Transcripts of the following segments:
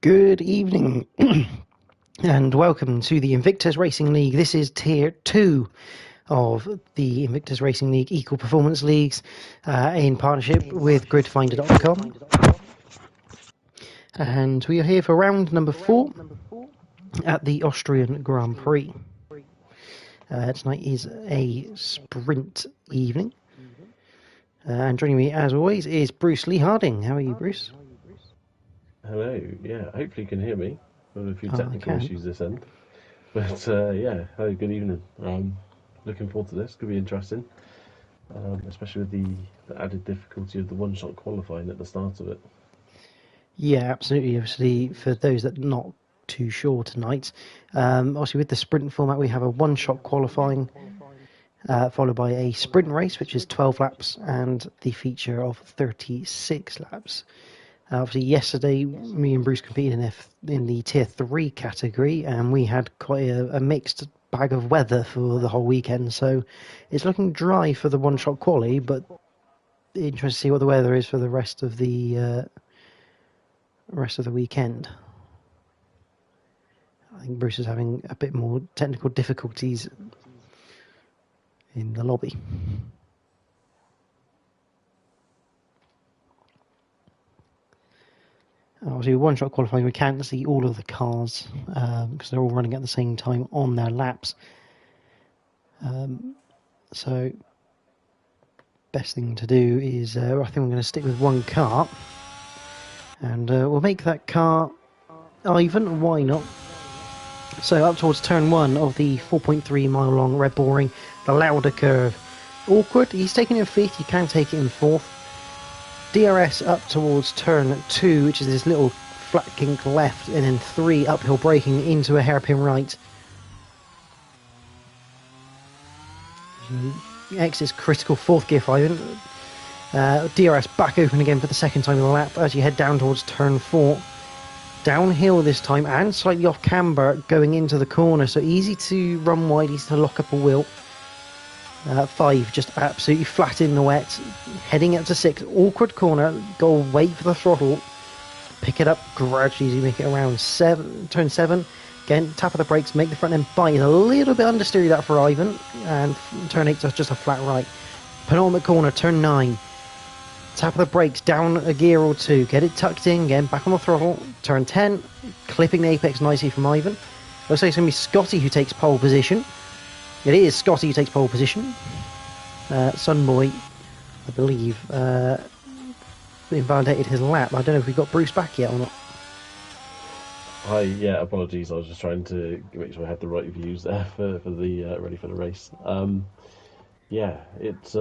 Good evening, and welcome to the Invictus Racing League. This is Tier 2 of the Invictus Racing League Equal Performance Leagues in partnership with gridfinder.com. And we are here for round number 4 at the Austrian Grand Prix. Tonight is a sprint evening. And joining me, as always, is Bruce Lee Harding. How are you, Bruce? Hello, yeah, hopefully you can hear me. I've got a few technical issues this end. But yeah, hello, good evening. Looking forward to this, could be interesting. Especially with the added difficulty of the one-shot qualifying at the start of it. Yeah, absolutely. Obviously, for those that are not too sure tonight, obviously with the sprint format, we have a one-shot qualifying, followed by a sprint race, which is 12 laps, and the feature of 36 laps. Obviously, yesterday, me and Bruce competed in the Tier 3 category, and we had quite a mixed bag of weather for the whole weekend, so it's looking dry for the one-shot quali, but interesting to see what the weather is for the rest of the weekend. I think Bruce is having a bit more technical difficulties in the lobby. Obviously, one-shot qualifying, we can't see all of the cars because they're all running at the same time on their laps. So, best thing to do is, I think I'm going to stick with one car. And we'll make that car Ivan, why not? So, up towards turn 1 of the 4.3 mile long Red Bull Ring, the Lauda curve. Awkward, he's taking it in 5th, you can take it in 4th. DRS up towards turn 2, which is this little flat kink left, and then 3 uphill braking into a hairpin right. Exits critical, 4th gear for Ivan. DRS back open again for the second time in the lap as you head down towards turn 4. Downhill this time and slightly off camber going into the corner, so easy to run wide, easy to lock up a wheel. 5 just absolutely flat in the wet, heading up to 6, awkward corner, go wait for the throttle, pick it up gradually as you make it around turn 7, again tap of the brakes, make the front end bite, a little bit understeer that for Ivan, and turn 8 just a flat right. Penultimate corner, turn 9, tap of the brakes, down a gear or 2, get it tucked in, again back on the throttle, turn 10, clipping the apex nicely from Ivan. Looks like it's going to be Scotty who takes pole position. It is Scotty who takes pole position. Sunboy, I believe, invalidated his lap. I don't know if we got Bruce back yet or not. Hi, yeah, apologies. I was just trying to make sure I had the right views there for the ready for the race. Yeah, it's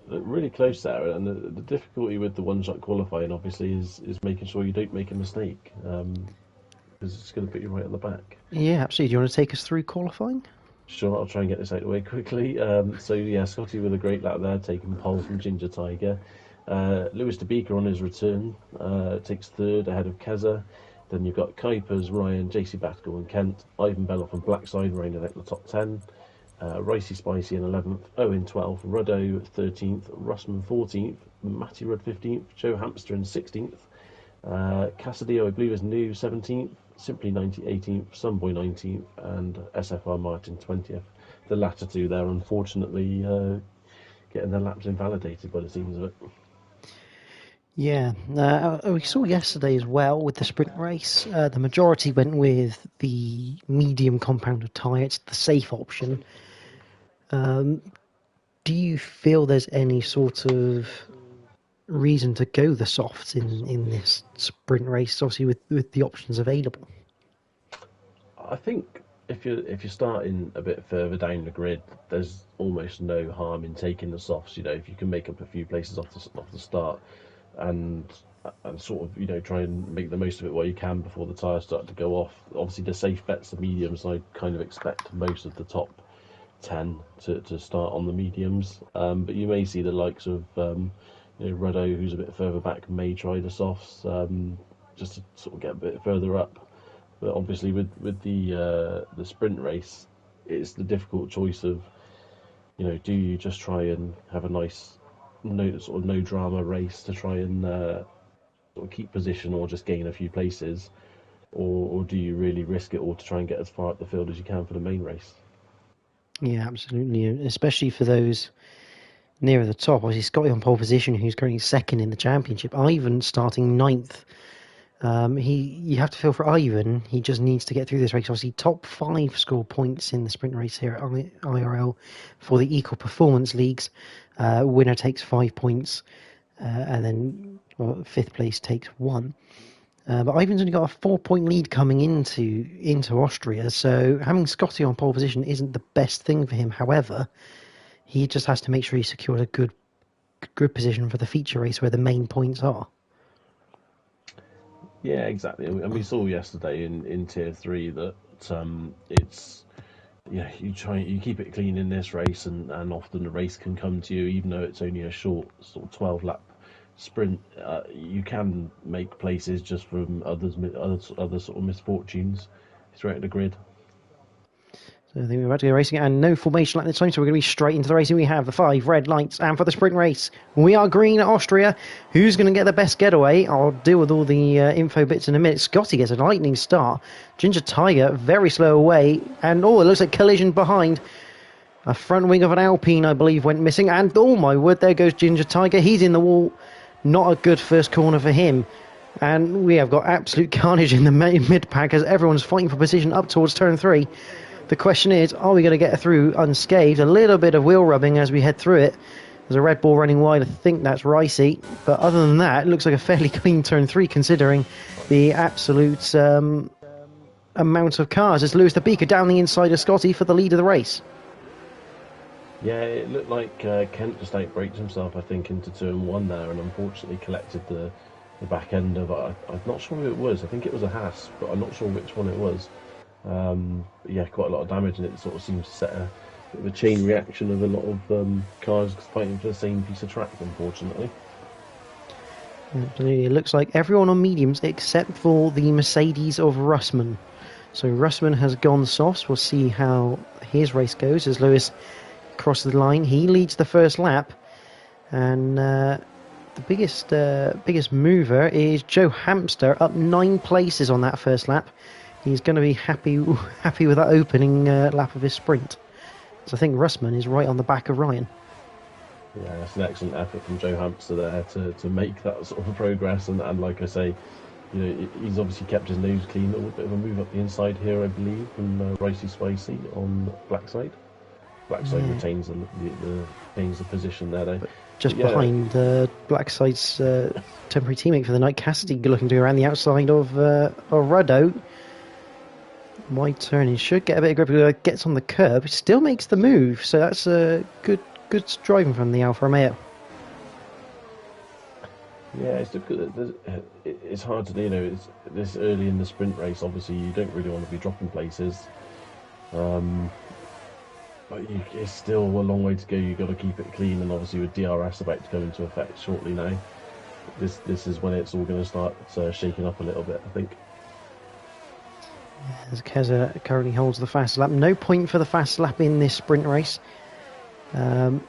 really close there, and the difficulty with the one-shot qualifying obviously is making sure you don't make a mistake, because it's going to put you right on the back. Yeah, absolutely. Do you want to take us through qualifying? Sure, I'll try and get this out of the way quickly. So yeah, Scotty with a great lap there, taking pole from Ginger Tiger. Lewis De Beeker on his return takes 3rd ahead of Keza. Then you've got Kuipers, Ryan, JC Battle and Kent, Ivan Belloff and Blackside rounding out the top 10. Ricey Spicy in 11th, Owen 12th, Ruddo 13th, Russman 14th, Matty Rudd 15th, Joe Hamster in 16th. Cassadio, I believe, is new 17th, Simply 18th, Sunboy 19th, and SFR Martin 20th. The latter two there, unfortunately, getting their laps invalidated by the seams of it. Yeah, we saw yesterday as well with the sprint race, the majority went with the medium compounded tyre. It's the safe option. Do you feel there's any sort of reason to go the softs in this sprint race, obviously with the options available? I think if you're starting a bit further down the grid, there's almost no harm in taking the softs. You know, if you can make up a few places off the start, and sort of try and make the most of it while you can before the tyres start to go off. Obviously, the safe bets are mediums. I kind of expect most of the top 10 to start on the mediums, but you may see the likes of Ruddo, who's a bit further back, may try the softs just to sort of get a bit further up. But obviously, with the sprint race, it's the difficult choice of do you just try and have a nice no drama race to try and sort of keep position or just gain a few places, or do you really risk it all to try and get as far up the field as you can for the main race? Yeah, absolutely. Especially for those nearer the top. Obviously, Scotty on pole position, who's currently second in the championship. Ivan starting ninth. You have to feel for Ivan. He just needs to get through this race. Obviously, top 5 score points in the sprint race here at IRL for the Equal Performance Leagues. Winner takes 5 points, and then fifth place takes 1. But Ivan's only got a 4-point lead coming into Austria, so having Scotty on pole position isn't the best thing for him. However, he just has to make sure he secures a good position for the feature race where the main points are. Yeah, exactly. And we saw yesterday in Tier 3 that it's, you keep it clean in this race, and often the race can come to you, even though it's only a short sort of 12 lap sprint. You can make places just from other sort of misfortunes throughout the grid. So I think we're about to go racing, and no formation like this time, so we're going to be straight into the racing. We have the 5 red lights, and for the sprint race, we are green at Austria. Who's going to get the best getaway? I'll deal with all the info bits in a minute. Scotty gets a lightning start. Ginger Tiger, very slow away, and it looks like collision behind. A front wing of an Alpine, I believe, went missing, and oh my word, there goes Ginger Tiger. He's in the wall. Not a good first corner for him. And we have got absolute carnage in the mid-pack as everyone's fighting for position up towards turn 3. The question is, are we going to get through unscathed? A little bit of wheel rubbing as we head through it. There's a red ball running wide. I think that's Ricey. But other than that, it looks like a fairly clean turn 3 considering the absolute amount of cars. As Lewis the Beaker down the inside of Scotty for the lead of the race. Yeah, it looked like Kent just outbraked himself, I think, into turn 1 there, and unfortunately collected the back end of it. I'm not sure who it was. I think it was a Haas, but I'm not sure which one it was. Yeah, quite a lot of damage, and it sort of seems to set a bit of a chain reaction of a lot of cars fighting for the same piece of track, unfortunately. It looks like everyone on mediums except for the Mercedes of Russman. So Russman has gone softs. We'll see how his race goes as Lewis crosses the line. He leads the first lap, and the biggest mover is Joe Hamster, up 9 places on that first lap. He's going to be happy with that opening lap of his sprint. So I think Russman is right on the back of Ryan. Yeah, that's an excellent effort from Joe Hamster there to make that sort of progress, and like I say, he's obviously kept his nose clean. A little bit of a move up the inside here, I believe, from Ricey Spicy on Blackside. Blackside retains the position there, though. Just behind Blackside's temporary teammate for the night, Cassidy, looking to go around the outside of Ruddo. Wide turn, he should get a bit of grip. Gets on the curb, he still makes the move, so that's a good driving from the Alfa Romeo. Yeah, it's difficult. It's hard to do. It's this early in the sprint race. Obviously, you don't really want to be dropping places. But it's still a long way to go. You've got to keep it clean, and obviously with DRS about to come into effect shortly now, this is when it's all going to start shaking up a little bit, I think. As Keza currently holds the fast lap. No point for the fast lap in this sprint race. And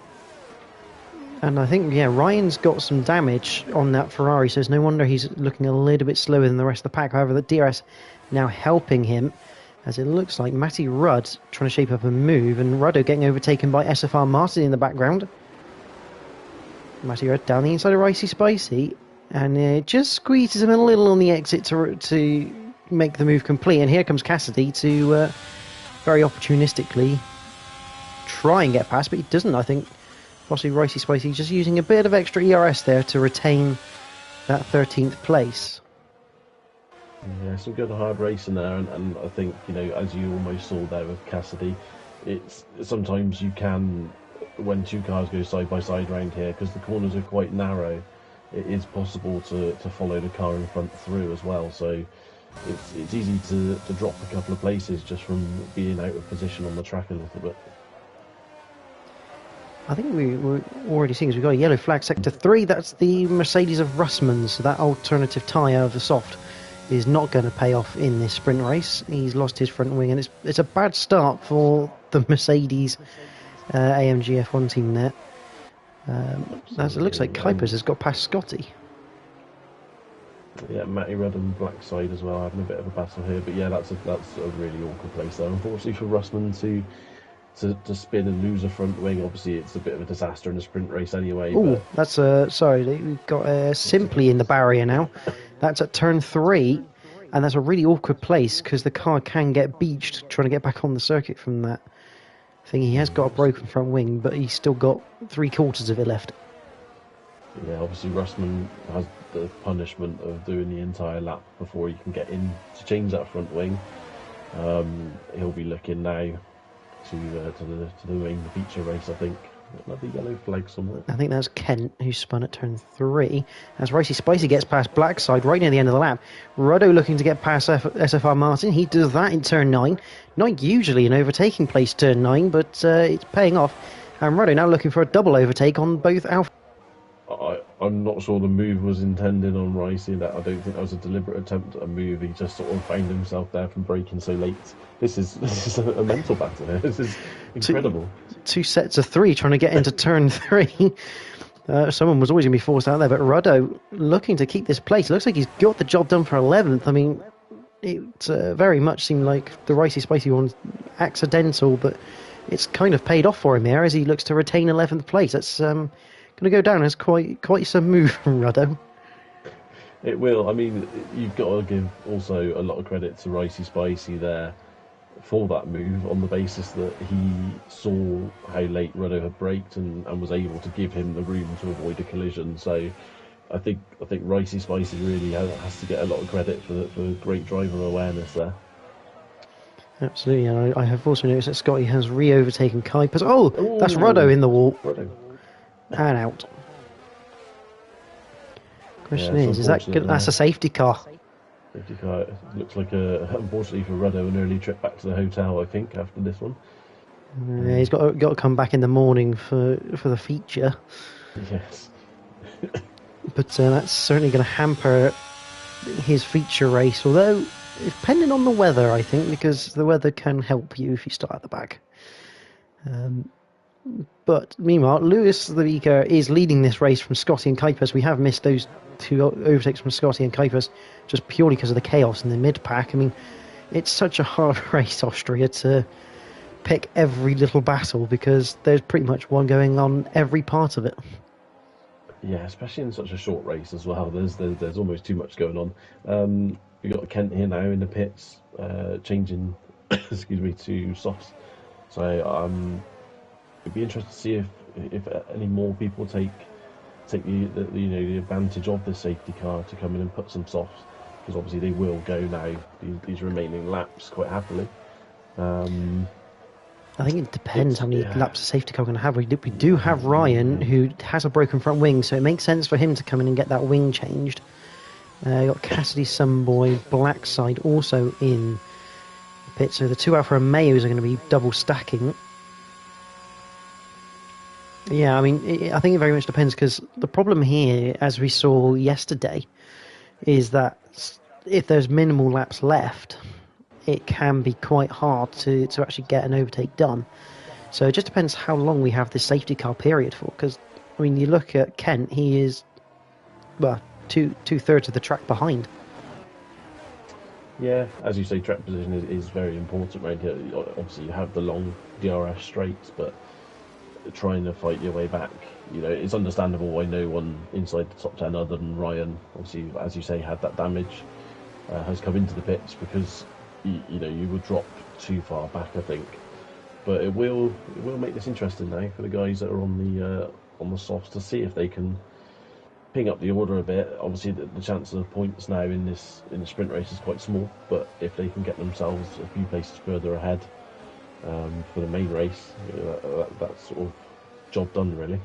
I think, Ryan's got some damage on that Ferrari, so it's no wonder he's looking a little bit slower than the rest of the pack. However, the DRS now helping him, as it looks like Matty Rudd trying to shape up a move, and Ruddo getting overtaken by SFR Martin in the background. Matty Rudd down the inside of Ricey Spicy, and it just squeezes him a little on the exit to make the move complete. And here comes Cassidy to very opportunistically try and get past, but he doesn't. I think possibly Ricey Spicy just using a bit of extra ERS there to retain that 13th place. Yeah, some good hard racing there, and I think, as you almost saw there with Cassidy, it's sometimes you can, when two cars go side by side around here, because the corners are quite narrow, it is possible to follow the car in front through as well. So it's easy to drop a couple of places just from being out of position on the track a little bit. I think we're already seeing, we've got a yellow flag, sector 3. That's the Mercedes of Russman, so that alternative tyre of the soft is not going to pay off in this sprint race. He's lost his front wing, and it's a bad start for the Mercedes AMG F1 team there. As it looks like Kuipers has got past Scotty. Yeah, Matty Rudd and Blackside as well having a bit of a battle here. But yeah, that's a really awkward place there. Unfortunately for Russman to spin and lose a front wing, obviously it's a bit of a disaster in a sprint race anyway. Oh, that's sorry, we've got Simply in the barrier now. That's at turn 3, and that's a really awkward place because the car can get beached trying to get back on the circuit from that thing. He has got a broken front wing, but he's still got 3/4 of it left. Yeah, obviously Russman has the punishment of doing the entire lap before he can get in to change that front wing. He'll be looking now to the wing, the feature race, I think. Another yellow flag somewhere. I think that's Kent who spun at turn 3. As Ricey Spicy gets past Blackside right near the end of the lap. Ruddo looking to get past SFR Martin. He does that in turn 9. Not usually an overtaking place turn 9, but it's paying off. And Ruddo now looking for a double overtake on both Alpha. I'm not sure the move was intended on Ricey. That I don't think that was a deliberate attempt at a move. He just sort of found himself there from braking so late. This is a mental battle here. This is incredible. Two sets of 3 trying to get into turn 3. Someone was always going to be forced out there, but Ruddo looking to keep this place. It looks like he's got the job done for 11th. I mean, it very much seemed like the Ricey Spicy one's accidental, but it's kind of paid off for him here as he looks to retain 11th place. That's going to go down as quite some move from Ruddo. It will. I mean, you've got to give also a lot of credit to Ricey Spicy there for that move on the basis that he saw how late Ruddo had braked and was able to give him the room to avoid a collision. So I think Ricey Spicy really has to get a lot of credit for great driver awareness there. Absolutely, and I have also noticed that Scotty has re-overtaken Kuipers. Oh, that's Ruddo in the wall. Ruddo. And out. Question is that good? That's a safety car. Safety car. It looks like unfortunately for Ruddo, an early trip back to the hotel, I think, after this one. He's got to come back in the morning for the feature. Yes. But that's certainly going to hamper his feature race, although depending on the weather, I think, because the weather can help you if you start at the back. But meanwhile, Lewis the Beaker is leading this race from Scotty and Kuipers. We have missed those 2 overtakes from Scotty and Kuipers just purely because of the chaos in the mid-pack. I mean, it's such a hard race, Austria, to pick every little battle because there's pretty much one going on every part of it. Yeah, especially in such a short race as well. There's almost too much going on. We've got Kent here now in the pits, changing, excuse me, to softs. So it'd be interesting to see if any more people take the advantage of this safety car to come in and put some softs, because obviously they will go now these remaining laps quite happily. I think it depends how many laps the safety car are going to have. We do have Ryan, who has a broken front wing, so it makes sense for him to come in and get that wing changed. Got Cassidy Sunboy, Blackside also in the pit, so the 2 Alpha Romeos are going to be double stacking. Yeah, I mean, I think it very much depends, because the problem here, as we saw yesterday, is that if there's minimal laps left, it can be quite hard to actually get an overtake done. So it just depends how long we have this safety car period for, because, I mean, you look at Kent, he is, well, two-thirds of the track behind. Yeah, as you say, track position is very important right here. Obviously, you have the long DRS straights, but trying to fight your way back, it's understandable why no one inside the top 10 other than Ryan, obviously, as you say, had that damage, has come into the pits, because you would drop too far back, I think. But it will make this interesting now for the guys that are on the softs to see if they can ping up the order a bit. Obviously, the chance of points now in the sprint race is quite small, but if they can get themselves a few places further ahead for the main race, that's sort of job done, really.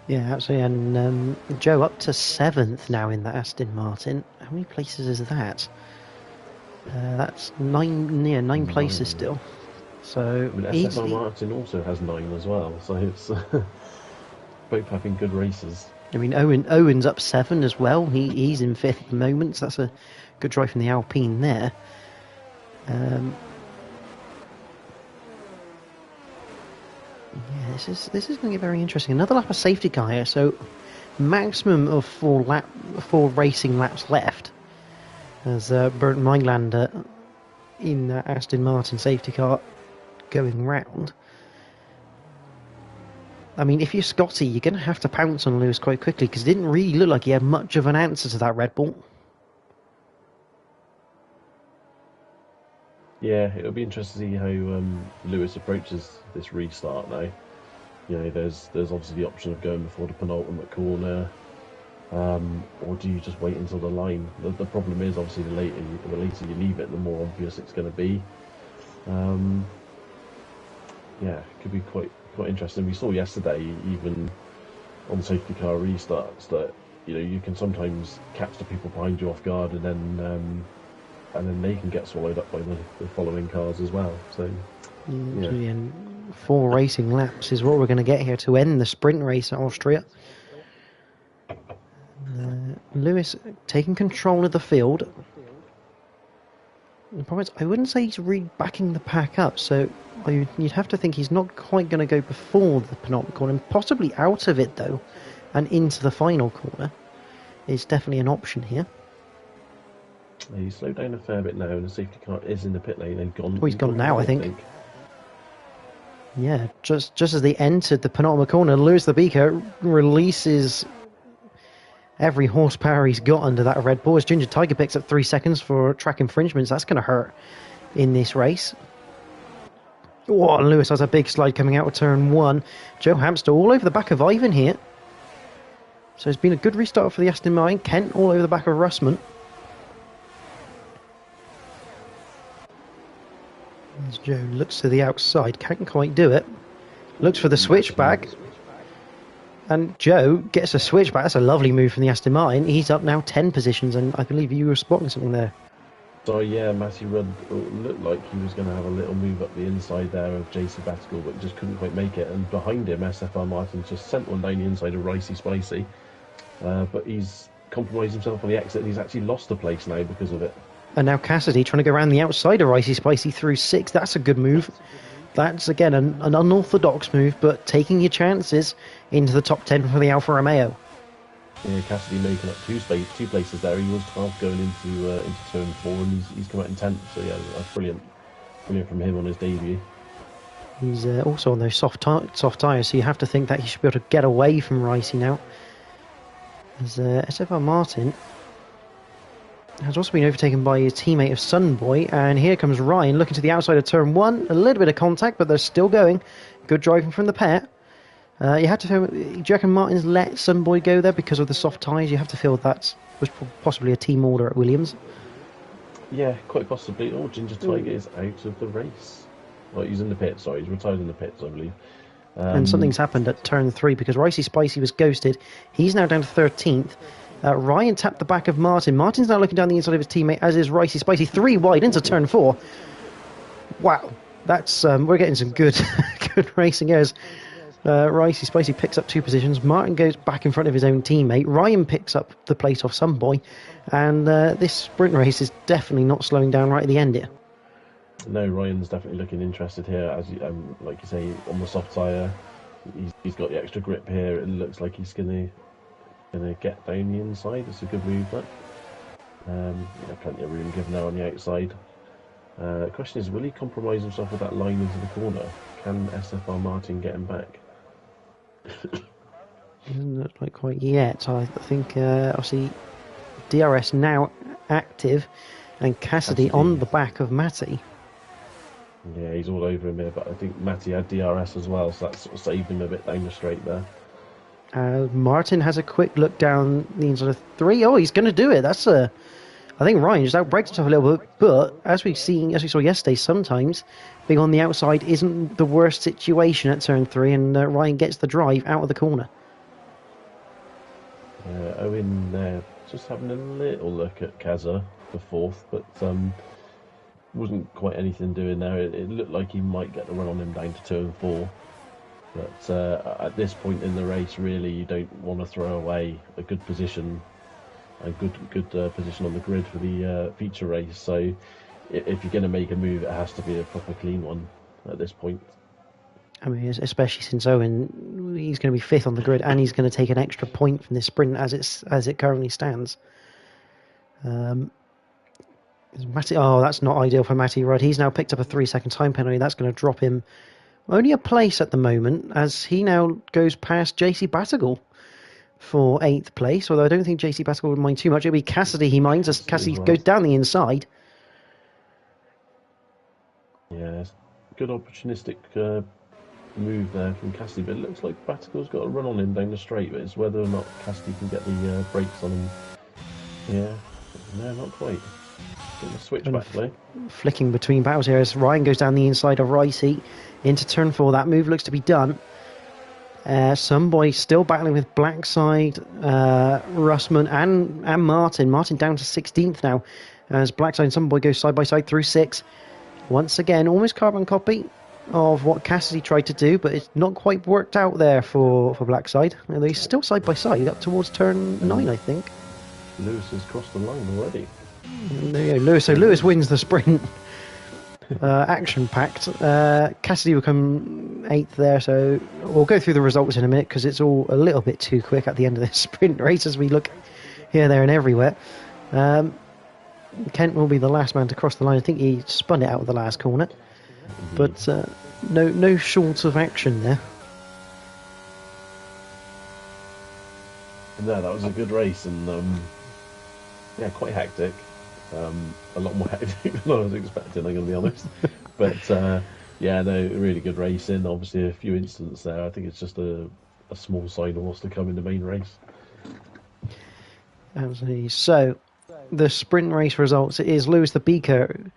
Yeah, absolutely. And Joe up to 7th now in that Aston Martin. How many places is that? That's 9 places still. So SFR Martin also has 9 as well. So it's both having good races. I mean, Owen's up 7 as well. He's in 5th at the moment. So that's a good drive from the Alpine there. Yeah, this is going to get very interesting. Another lap of safety car here. So maximum of four racing laps left, as Bernd Meilander in Aston Martin safety car going round. I mean, if you're Scotty, you're going to have to pounce on Lewis quite quickly, because it didn't really look like he had much of an answer to that Red Bull. Yeah, it'll be interesting to see how Lewis approaches this restart now. You know, there's obviously the option of going before the penultimate corner, or do you just wait until the line? The problem is, obviously, the later you leave it, the more obvious it's going to be. Yeah, it could be quite interesting. We saw yesterday, even on safety car restarts, that you can sometimes catch the people behind you off guard, and then they can get swallowed up by the following cars as well. So, yeah. And 4 racing laps is what we're going to get here to end the sprint race at Austria. Lewis taking control of the field. The problem is, I wouldn't say he's really backing the pack up, so you'd have to think he's not quite going to go before the penultimate corner, and possibly out of it though, and into the final corner is definitely an option here. He's slowed down a fair bit now, and the safety car is in the pit lane. They've gone. Oh, he's gone now, I think. Yeah, just as they entered the penultimate corner, Lewis the Beaker releases every horsepower he's got under that Red Bull. As Ginger Tiger picks up 3 seconds for track infringements, that's going to hurt in this race. Oh, Lewis has a big slide coming out of turn 1. Joe Hamster all over the back of Ivan here. So it's been a good restart for the Aston Martin. Kent all over the back of Russman. As Joe looks to the outside, can't quite do it. Looks for the switchback. And Joe gets a switchback. That's a lovely move from the Aston Martin. He's up now 10 positions, and I believe you were spotting something there. So yeah, Matty Rudd looked like he was going to have a little move up the inside there of JC Battigal, but just couldn't quite make it. And behind him, SFR Martin just sent one down the inside of Ricey Spicy. But he's compromised himself on the exit, and he's actually lost the place now because of it. And now Cassidy trying to go around the outside of Ricey Spicy through 6. That's a good move. That's, again, an unorthodox move, but taking your chances into the top 10 for the Alfa Romeo. Yeah, Cassidy making up two places there. He was 12th going into turn 4, and he's come out in 10th. So yeah, that's brilliant from him on his debut. He's also on those soft tyres, so you have to think that he should be able to get away from Ricey now. As SFR Martin has also been overtaken by his teammate of Sunboy, and here comes Ryan looking to the outside of turn 1. A little bit of contact, but they're still going. Good driving from the pair. You had to feel, do you reckon Martin's let Sunboy go there because of the soft tyres? You have to feel that was possibly a team order at Williams. Yeah, quite possibly. Oh, Ginger Tiger is out of the race. Well, he's in the pits, sorry. He's retired in the pits, I believe. And something's happened at turn 3 because Ricey Spicy was ghosted. He's now down to 13th. Ryan tapped the back of Martin. Martin's now looking down the inside of his teammate, as is Ricey Spicy. 3 wide into turn 4. Wow, that's we're getting some good racing here. Ricey Spicy picks up 2 positions. Martin goes back in front of his own teammate. Ryan picks up the place off Sunboy, and this sprint race is definitely not slowing down right at the end here. No, Ryan's definitely looking interested here. As like you say, on the soft tyre, he's got the extra grip here. It looks like he's gonna get down the inside. It's a good move, that. Plenty of room given now on the outside. The question is, will he compromise himself with that line into the corner? Can SFR Martin get him back? Doesn't look like quite yet. I think obviously DRS now active, and Cassidy on the back of Matty. Yeah, he's all over him here, but I think Matty had DRS as well, so that sort of saved him a bit down the straight there. Martin has a quick look down the inside of 3. Oh, he's going to do it. I think Ryan just outbraked himself a little bit, but as we saw yesterday, sometimes being on the outside isn't the worst situation at turn 3, and Ryan gets the drive out of the corner. Owen just having a little look at Kaza for 4th, but wasn't quite anything doing there. It looked like he might get the run on him down to turn 4. But at this point in the race, really, you don't want to throw away a good position, a good position on the grid for the feature race. So if you're going to make a move, it has to be a proper clean one at this point. I mean, especially since Owen, he's going to be fifth on the grid, and he's going to take an extra point from this sprint as it currently stands. Matty, oh, that's not ideal for Matty Rudd. He's now picked up a 3-second time penalty. That's going to drop him only a place at the moment, as he now goes past JC Battigal for 8th place. Although I don't think JC Battigal would mind too much. It'll be Cassidy he minds, as Cassidy goes down the inside. Yeah, good opportunistic move there from Cassidy, but it looks like Battigal's got a run on him down the straight, but it's whether or not Cassidy can get the brakes on him. Yeah, no, not quite. Getting a switch back though. Flicking between battles here as Ryan goes down the inside of Ricey into turn 4. That move looks to be done. Some boy still battling with Blackside, Russman and Martin. Martin down to 16th now as Blackside and Some boy go side by side through 6. Once again, almost carbon copy of what Cassidy tried to do, but it's not quite worked out there for Blackside. They're still side by side up towards turn 9, I think. Lewis has crossed the line already. There you go, Lewis. So Lewis wins the sprint. Action-packed. Cassidy will come 8th there, so we'll go through the results in a minute because it's all a little bit too quick at the end of this sprint race as we look here, there and everywhere. Kent will be the last man to cross the line. I think he spun it out of the last corner. But no short of action there. No, that was a good race and yeah, quite hectic. A lot more hectic than I was expecting, I'm going to be honest. But yeah, no, really good racing. Obviously, a few incidents there. I think it's just a small sign of what's to come in the main race. Absolutely. So, the sprint race results, it is Lewis the Beaker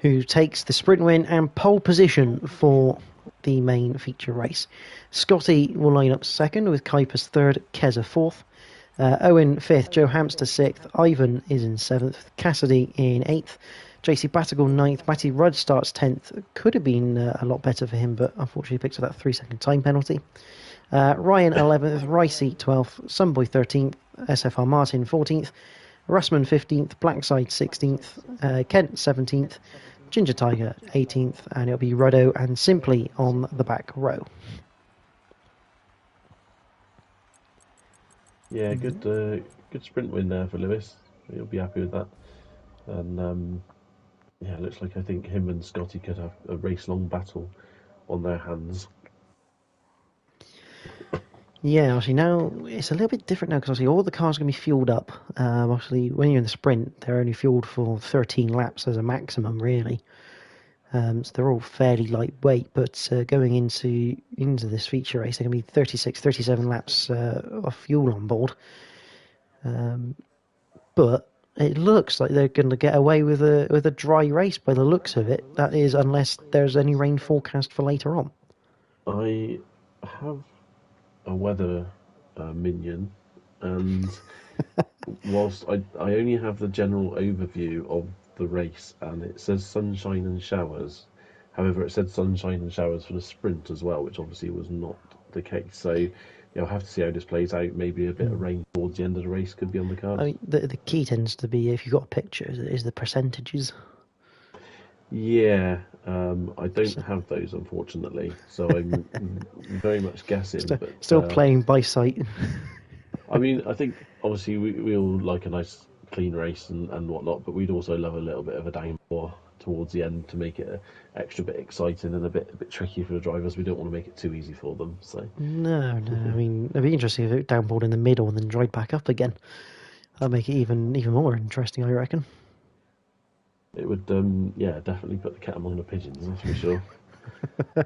who takes the sprint win and pole position for the main feature race. Scotty will line up second with Kuipers third, Keza fourth. Owen 5th, Joe Hamster 6th, Ivan is in 7th, Cassidy in 8th, JC Battigal 9th, Matty Rudd starts 10th. Could have been a lot better for him, but unfortunately picked up that 3-second time penalty. Ryan 11th, Ricey 12th, Sunboy 13th, SFR Martin 14th, Russman 15th, Blackside 16th, Kent 17th, Ginger Tiger 18th, and it'll be Ruddo and Simply on the back row. Yeah, good sprint win there for Lewis. He'll be happy with that. And yeah, looks like I think him and Scotty could have a race-long battle on their hands. Yeah, obviously now it's a little bit different now because obviously all the cars are going to be fueled up. Obviously, when you're in the sprint, they're only fueled for 13 laps as a maximum, really. So they're all fairly lightweight, but going into this feature race, they're going to be 36, 37 laps of fuel on board. But it looks like they're going to get away with a dry race by the looks of it. That is, unless there's any rain forecast for later on. I have a weather minion, and whilst I only have the general overview of the race, and it says sunshine and showers. However, it said sunshine and showers for the sprint as well, which obviously was not the case. So I'll have to see how this plays out. Maybe a bit of rain towards the end of the race could be on the cards. I mean, the key tends to be, if you've got a picture, is the percentages. Yeah, I don't have those, unfortunately, so I'm very much guessing. Still playing by sight. I mean, I think obviously we all like a nice clean race and whatnot, but we'd also love a little bit of a downpour towards the end to make it an extra bit exciting and a bit tricky for the drivers. We don't want to make it too easy for them. So No. I mean, it'd be interesting if it downpoured in the middle and then dried back up again. That'd make it even more interesting, I reckon. It would, yeah, definitely put the cat among the pigeons, that's for sure. So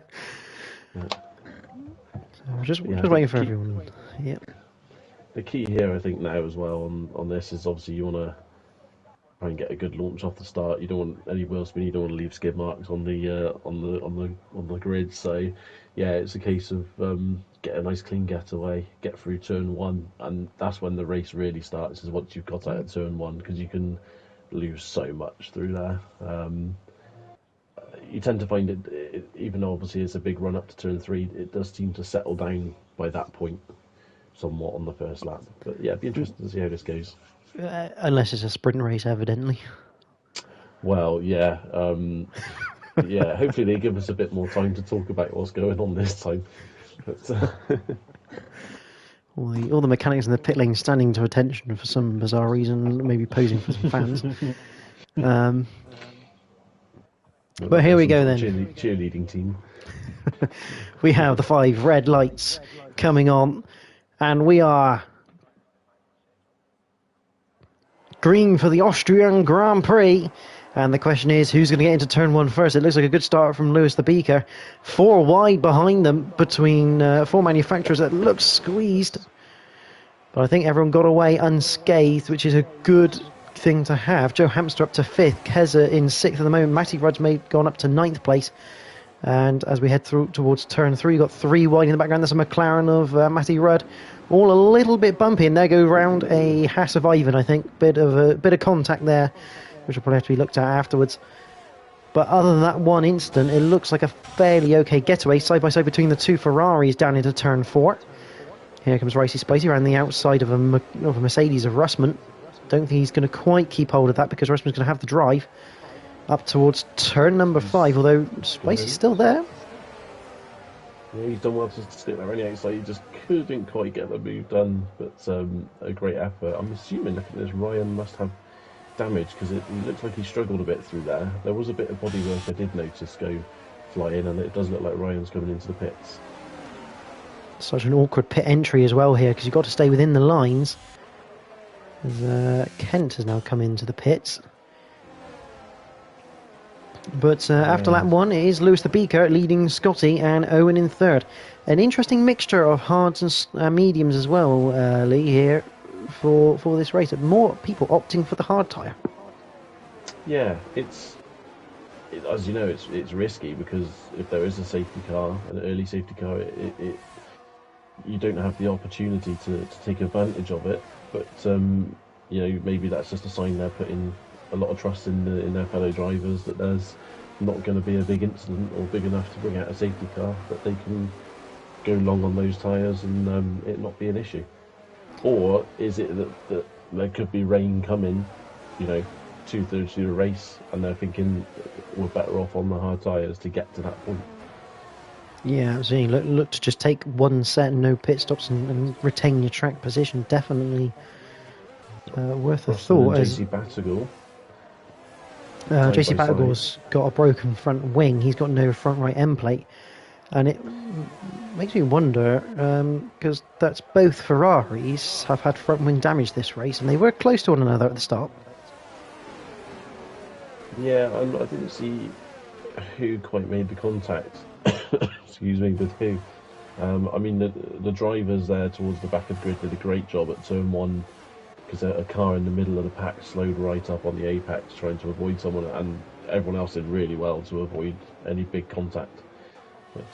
we're just waiting for everyone. Yep. The key here, I think, now as well on this is obviously you want to try and get a good launch off the start. You don't want any wheel spin. You don't want to leave skid marks on the grid. So yeah, it's a case of get a nice clean getaway, get through turn 1, and that's when the race really starts. Is once you've got out of turn 1, because you can lose so much through there. You tend to find it, even though obviously it's a big run up to turn 3, it does seem to settle down by that point somewhat on the first lap. But yeah, it'd be interesting to see how this goes. Unless it's a sprint race, evidently. Well, yeah. Yeah, hopefully they give us a bit more time to talk about what's going on this time. But, All the mechanics in the pit lane standing to attention for some bizarre reason, maybe posing for some fans. But here we go then. Cheerleading team. We have the 5 red lights coming on, and we are green for the Austrian Grand Prix. And the question is, who's going to get into turn 1 first? It looks like a good start from Lewis the Beaker. 4 wide behind them between 4 manufacturers. That looks squeezed. But I think everyone got away unscathed, which is a good thing to have. Joe Hamster up to 5th. Keza in 6th at the moment. Matty Rudd's gone up to 9th place. And as we head through towards turn 3, you've got 3 wide in the background. There's a McLaren of Matty Rudd. All a little bit bumpy, and there go round a Haas of Ivan, I think. Bit of contact there, which will probably have to be looked at afterwards. But other than that one incident, it looks like a fairly okay getaway side by side between the 2 Ferraris down into turn 4. Here comes Ricey Spicey around the outside of a Mercedes of Russman. Don't think he's going to quite keep hold of that because Russman's going to have the drive up towards turn number 5, although Spicey's still there. Yeah, he's done well to stick there on the outside. He just couldn't quite get the move done, but a great effort. I'm assuming, looking at this, Ryan must have damage because it looks like he struggled a bit through there. There was a bit of bodywork I did notice go flying, and it does look like Ryan's coming into the pits. Such an awkward pit entry as well here because you've got to stay within the lines. As, Kent has now come into the pits. But after lap 1 it is Lewis the Beaker leading Scotty and Owen in 3rd. An interesting mixture of hards and mediums as well, Lee, here for this race. More people opting for the hard tyre. Yeah, as you know, it's risky because if there is a safety car, an early safety car, you don't have the opportunity to take advantage of it. But maybe that's just a sign they're putting a lot of trust in their fellow drivers that there's not going to be a big incident or big enough to bring out a safety car, that they can go long on those tyres and it not be an issue. Or is it that there could be rain coming, 2/3 through the race, and they're thinking we're better off on the hard tyres to get to that point? Yeah, absolutely. Look to just take one set and no pit stops and retain your track position. Definitely worth a thought. JC Batagall. JC Batagall's got a broken front wing. He's got no front right end plate. And it makes me wonder, because that's both Ferraris have had front wing damage this race, and they were close to one another at the start. Yeah, I didn't see who quite made the contact. Excuse me, with who. The drivers there towards the back of the grid did a great job at turn 1, because a car in the middle of the pack slowed right up on the apex trying to avoid someone, and everyone else did really well to avoid any big contact. But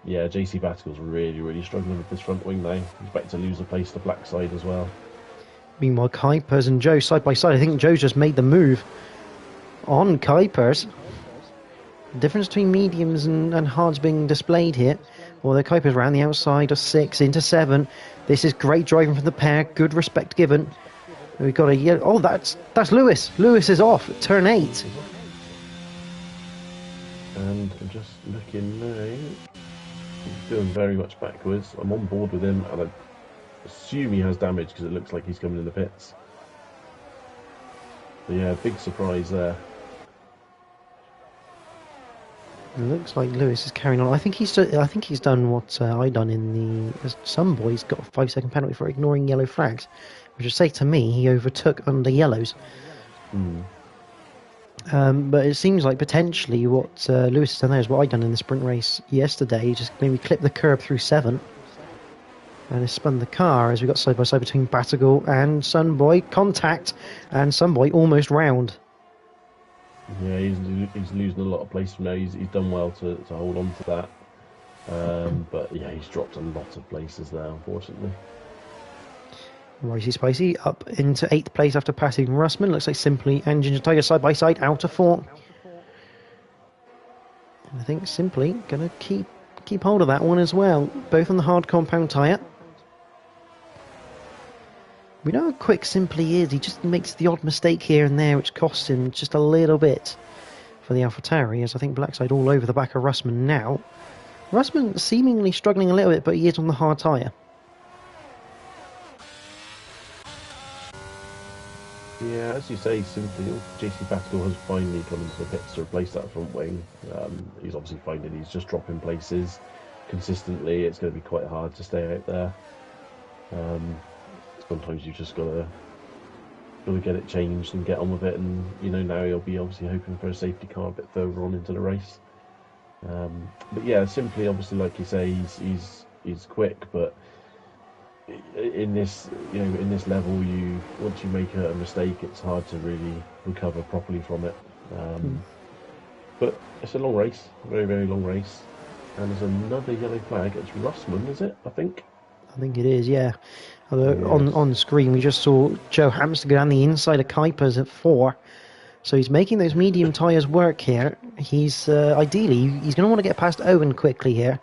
JC Batagall's really, really struggling with this front wing now. He's about to lose a place to black side as well. Meanwhile, Kuipers and Joe side by side. I think Joe's just made the move on Kuipers. The difference between mediums and hards being displayed here. Although Kuipers around the outside of 6 into 7. This is great driving from the pair. Good respect given. We've got a yellow. Oh, that's Lewis. Lewis is off at turn 8. And I'm just looking now. He's doing very much backwards. I'm on board with him, and I assume he has damage because it looks like he's coming in the pits. But yeah, big surprise there. It looks like Lewis is carrying on. I think he's done what I done in the. Some boys got a 5-second penalty for ignoring yellow flags, which would say to me he overtook under yellows. But it seems like potentially what Lewis has done there is what I done in the sprint race yesterday. He just maybe clipped the curb through 7 and has spun the car as we got side by side between Batagall and Sunboy. Contact, and Sunboy almost round. Yeah, he's losing a lot of place from now. He's done well to hold on to that. But yeah, he's dropped a lot of places there, unfortunately. Ricey Spicey up into 8th place after passing Russman. Looks like Simply and Ginger Tiger side by side out of 4. I think Simply going to keep hold of that one as well. Both on the hard compound tyre. We know how quick Simply is. He just makes the odd mistake here and there, which costs him just a little bit. for the AlphaTauri, as I think Blackside all over the back of Russman now. Russman seemingly struggling a little bit, but he is on the hard tyre. Yeah, as you say, simply, JC Pascal has finally come into the pits to replace that front wing. He's obviously finding he's just dropping places consistently. It's going to be quite hard to stay out there. Sometimes you've just got to get it changed and get on with it. And now he'll be obviously hoping for a safety car a bit further on into the race. But yeah, simply, obviously, like you say, he's quick, but in this level, once you make a mistake, it's hard to really recover properly from it. But it's a long race, very, very long race, and there's another yellow flag. It's Russman, is it? I think it is, yeah. Although on screen we just saw Joe Hamster go down the inside of Kuipers at 4, so he's making those medium tyres work here. He's ideally he's going to want to get past Owen quickly here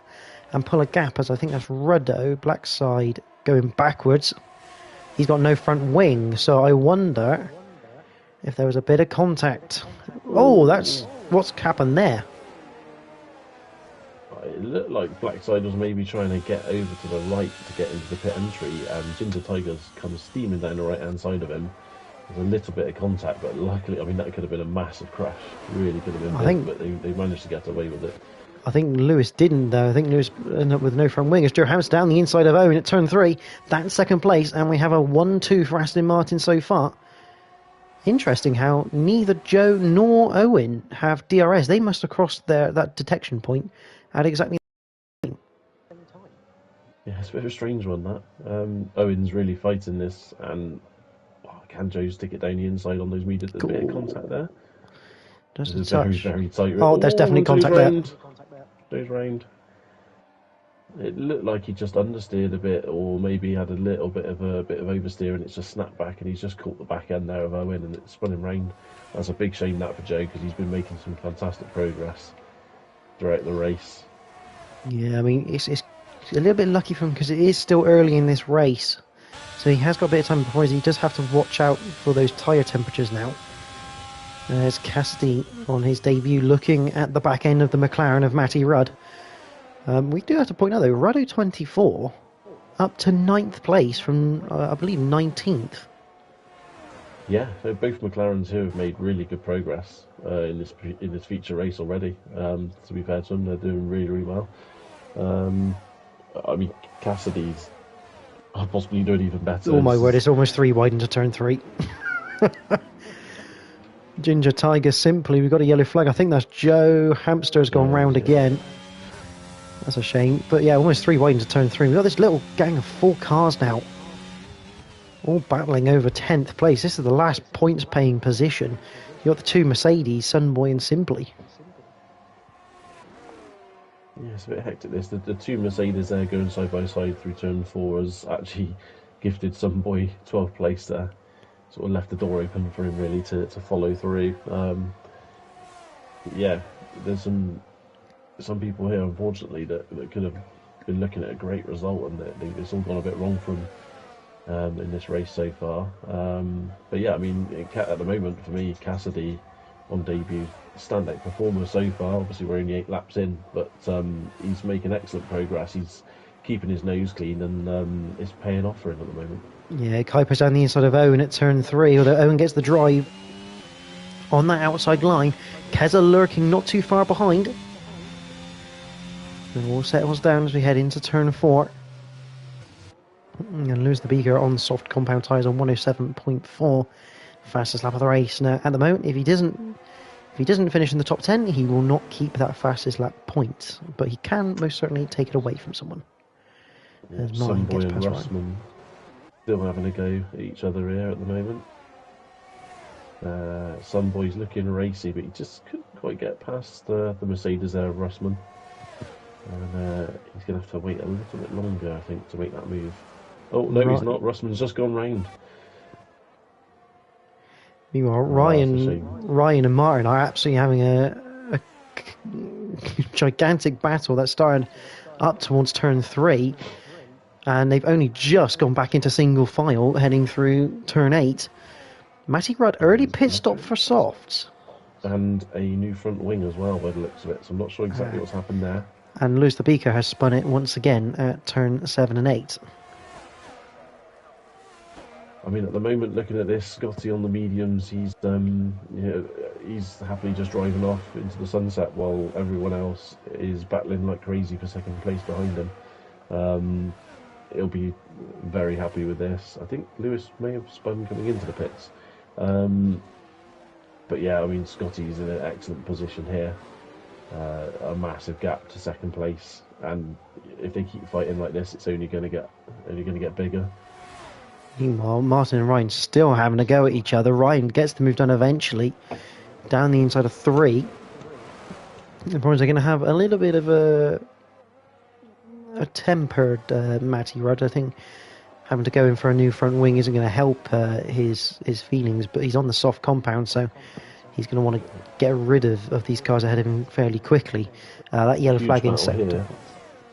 and pull a gap, as I think that's Ruddo, Blackside, going backwards. He's got no front wing, so I wonder if there was a bit of contact. Oh, that's what's happened there. It looked like Blackside was maybe trying to get over to the right to get into the pit entry, and Ginger Tiger's come steaming down the right hand side of him. There's a little bit of contact, but luckily, I mean, that could have been a massive crash. Really could have been big, but they managed to get away with it. I think Lewis didn't, though. I think Lewis ended up with no front wing as Joe Hamster down the inside of Owen at turn 3. That's second place, and we have a 1-2 for Aston Martin so far. Interesting how neither Joe nor Owen have DRS. They must have crossed that detection point at exactly the same time. Yeah, it's a bit of a strange one, that. Owen's really fighting this, and can Joe stick it down the inside on those meters? There's a bit of contact there. Doesn't touch. Very tight. Oh, there's definitely contact there. Goes round. It looked like he just understeered a bit, or maybe had a little bit of oversteer, and it's just snapped back, and he's just caught the back end there of Owen, and it spun him round. That's a big shame that for Joe, because he's been making some fantastic progress throughout the race. Yeah, I mean it's a little bit lucky for him because it is still early in this race, so he has got a bit of time before. He does have to watch out for those tyre temperatures now. There's Cassidy on his debut looking at the back end of the McLaren of Matty Rudd. We do have to point out though, Ruddo 24 up to 9th place from I believe 19th. Yeah, so both McLarens here have made really good progress in this feature race already. To be fair to them, they're doing really, really well. I mean, Cassidy's possibly doing even better. Oh my word, it's almost 3 wide into turn 3. Ginger Tiger simply, we've got a yellow flag. I think that's Joe Hamster's gone round again. That's a shame. But yeah, almost 3 wide into turn 3. We've got this little gang of 4 cars now, all battling over 10th place. This is the last points paying position. You've got the 2 Mercedes, Sunboy and Simply. Yeah, it's a bit hectic this. The 2 Mercedes there going side by side through turn 4 has actually gifted Sunboy 12th place there. Sort of left the door open for him really to follow through. Yeah, there's some people here unfortunately that could have been looking at a great result, and it's all gone a bit wrong for them in this race so far. But yeah, I mean, at the moment for me, Cassidy on debut, standout performer so far. Obviously we're only 8 laps in, but he's making excellent progress. He's keeping his nose clean, and it's paying off for him at the moment. Yeah, Kuiper's down the inside of Owen at turn 3, although Owen gets the drive on that outside line. Keza lurking not too far behind. And all settles down as we head into turn 4. And lose the beaker on soft compound tyres on 107.4. Fastest lap of the race. Now, at the moment, if he doesn't finish in the top 10, he will not keep that fastest lap point. But he can most certainly take it away from someone. As Sunboy and Russman still having a go at each other here at the moment. Sunboy's looking racy, but he just couldn't quite get past the Mercedes there of Russman. And he's going to have to wait a little bit longer, I think, to make that move. Oh, no, he's not. Russman's just gone round. Meanwhile, Ryan and Martin are absolutely having a gigantic battle that started up towards turn 3. And they've only just gone back into single file, heading through turn 8. Matty Rudd, early pit stop for softs. and a new front wing as well by the looks of it. So I'm not sure exactly what's happened there. And Lewis the Beaker has spun it once again at turn 7 and 8. I mean, at the moment, looking at this, Scotty on the mediums, he's he's happily just driving off into the sunset while everyone else is battling like crazy for second place behind him. He'll be very happy with this. I think Lewis may have spun coming into the pits. But yeah, I mean, Scotty's in an excellent position here. A massive gap to second place, and if they keep fighting like this, it's only going to get bigger. Meanwhile, Martin and Ryan still having a go at each other. Ryan gets the move done eventually, down the inside of 3. The Bruins are going to have a little bit of a tempered Matty Rudd. I think having to go in for a new front wing isn't going to help his feelings, but he's on the soft compound, so he's going to want to get rid of these cars ahead of him fairly quickly. That yellow flag in second.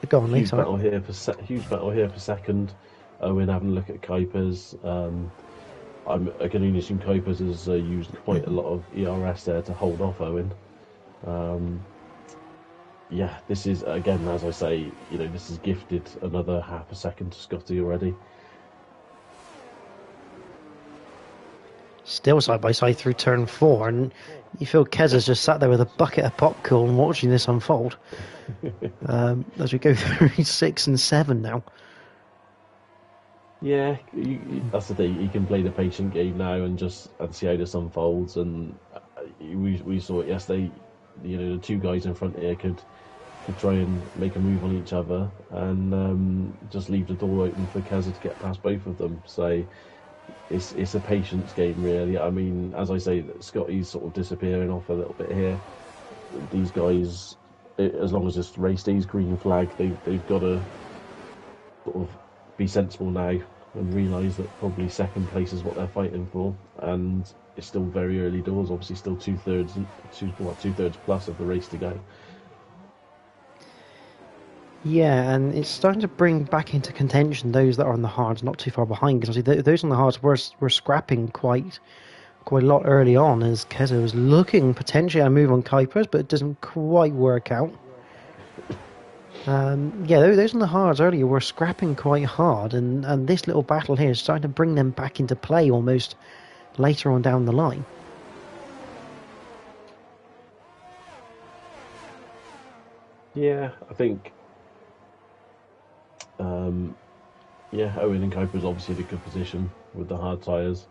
Go on, Lee. Huge battle here for second. Owen having a look at Kuipers. I can only assume Kuipers has used quite a lot of ERS there to hold off Owen. Yeah, this is, again, as I say, this has gifted another half a second to Scotty already. Still side by side through turn 4, and you feel Kez has just sat there with a bucket of popcorn watching this unfold. As we go through 6 and 7 now. Yeah, that's the thing. He can play the patient game now and see how this unfolds. And we saw it yesterday. The two guys in front here could try and make a move on each other and just leave the door open for Keza to get past both of them. So it's a patience game, really. I mean, as I say, Scotty's sort of disappearing off a little bit here. These guys, as long as this race stays green flag, they've got to sort of be sensible now and realise that probably second place is what they're fighting for, and it's still very early doors. Obviously, still two thirds plus of the race to go. Yeah, and it's starting to bring back into contention those that are on the hards, not too far behind. Because those on the hards were scrapping quite a lot early on, as Keza was looking potentially at a move on Kuipers, but it doesn't quite work out. Those on the hards earlier were scrapping quite hard, and this little battle here is starting to bring them back into play almost later on down the line. Yeah, I think Owen and Kuipers obviously in a good position with the hard tyres.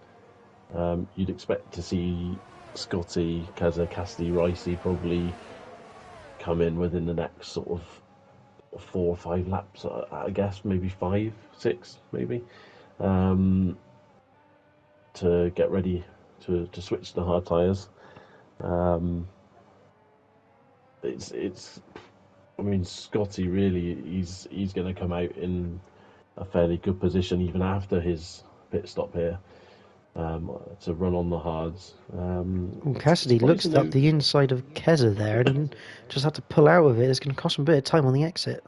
You'd expect to see Scotty, Keza, Cassidy, Ricey probably come in within the next sort of 4 or 5 laps, I guess, maybe 5, 6, maybe, to get ready to switch to the hard tyres. I mean, Scotty really, he's going to come out in a fairly good position even after his pit stop here, to run on the hards. Cassidy looks at the inside of Keza there and just had to pull out of it. It's going to cost him a bit of time on the exit.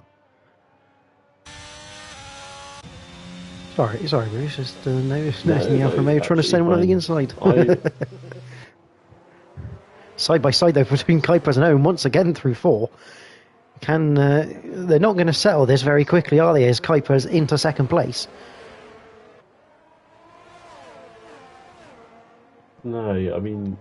Sorry, Bruce. Just noticing the Alfa Romeo trying to send one on the inside. Side by side though between Kuipers and Owen once again through 4. They're not going to settle this very quickly, are they? As Kuipers into second place. No, I mean,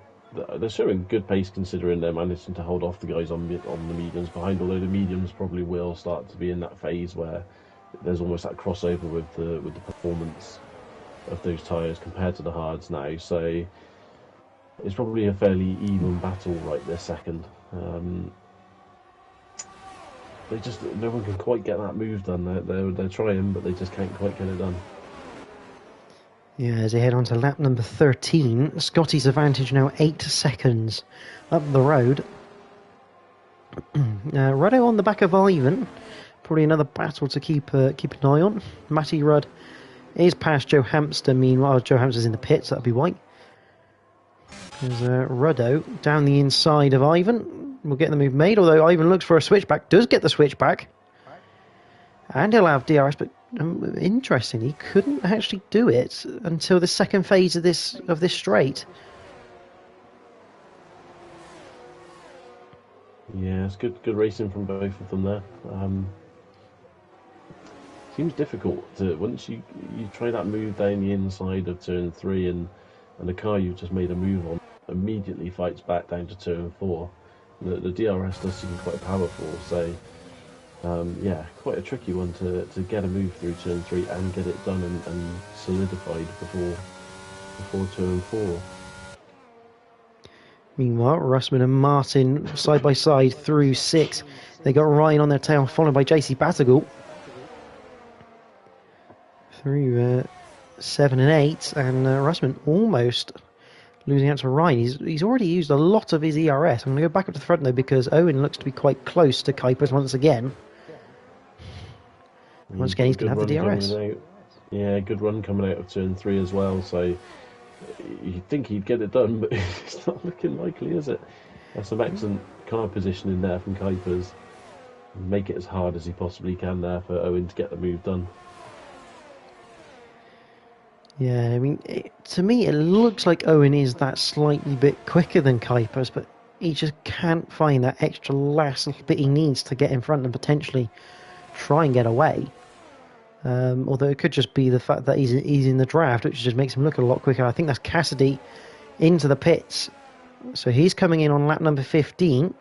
they're showing good pace considering they're managing to hold off the guys on the mediums behind, although the mediums probably will start to be in that phase where there's almost that crossover with the performance of those tyres compared to the hards now. So it's probably a fairly even battle right this second. No one can quite get that move done. They're trying, but they just can't quite get it done. Yeah, as they head on to lap number 13, Scotty's advantage now 8 seconds up the road. Ruddo on the back of Ivan. Probably another battle to keep an eye on. Matty Rudd is past Joe Hamster. Meanwhile, Joe Hamster's in the pits. That'll be white. There's Ruddo down the inside of Ivan. We'll get the move made, although Ivan looks for a switchback. Does get the switchback. And he'll have DRS, but interesting, he couldn't actually do it until the second phase of this straight. Yeah, it's good racing from both of them there. Seems difficult to once you try that move down the inside of turn 3 and the car you've just made a move on immediately fights back down to turn 4. The DRS does seem quite powerful, so yeah, quite a tricky one to get a move through turn 3 and get it done and solidified before turn 4. Meanwhile, Russman and Martin side by side through 6. They got Ryan on their tail, followed by JC Battigal through 7 and 8, and Russman almost losing out to Ryan. He's already used a lot of his ERS. I'm going to go back up to the front though because Owen looks to be quite close to Kuipers once again. Once again, he's going to have the DRS. Yeah, good run coming out of turn 3 as well, so you'd think he'd get it done, but it's not looking likely, is it? That's some excellent car positioning there from Kuipers. Make it as hard as he possibly can there for Owen to get the move done. Yeah, I mean, to me it looks like Owen is that slightly bit quicker than Kuipers, but he just can't find that extra last little bit he needs to get in front and potentially try and get away. Although it could just be the fact that he's in the draft, which just makes him look a lot quicker. I think that's Cassidy into the pits. So he's coming in on lap number 15.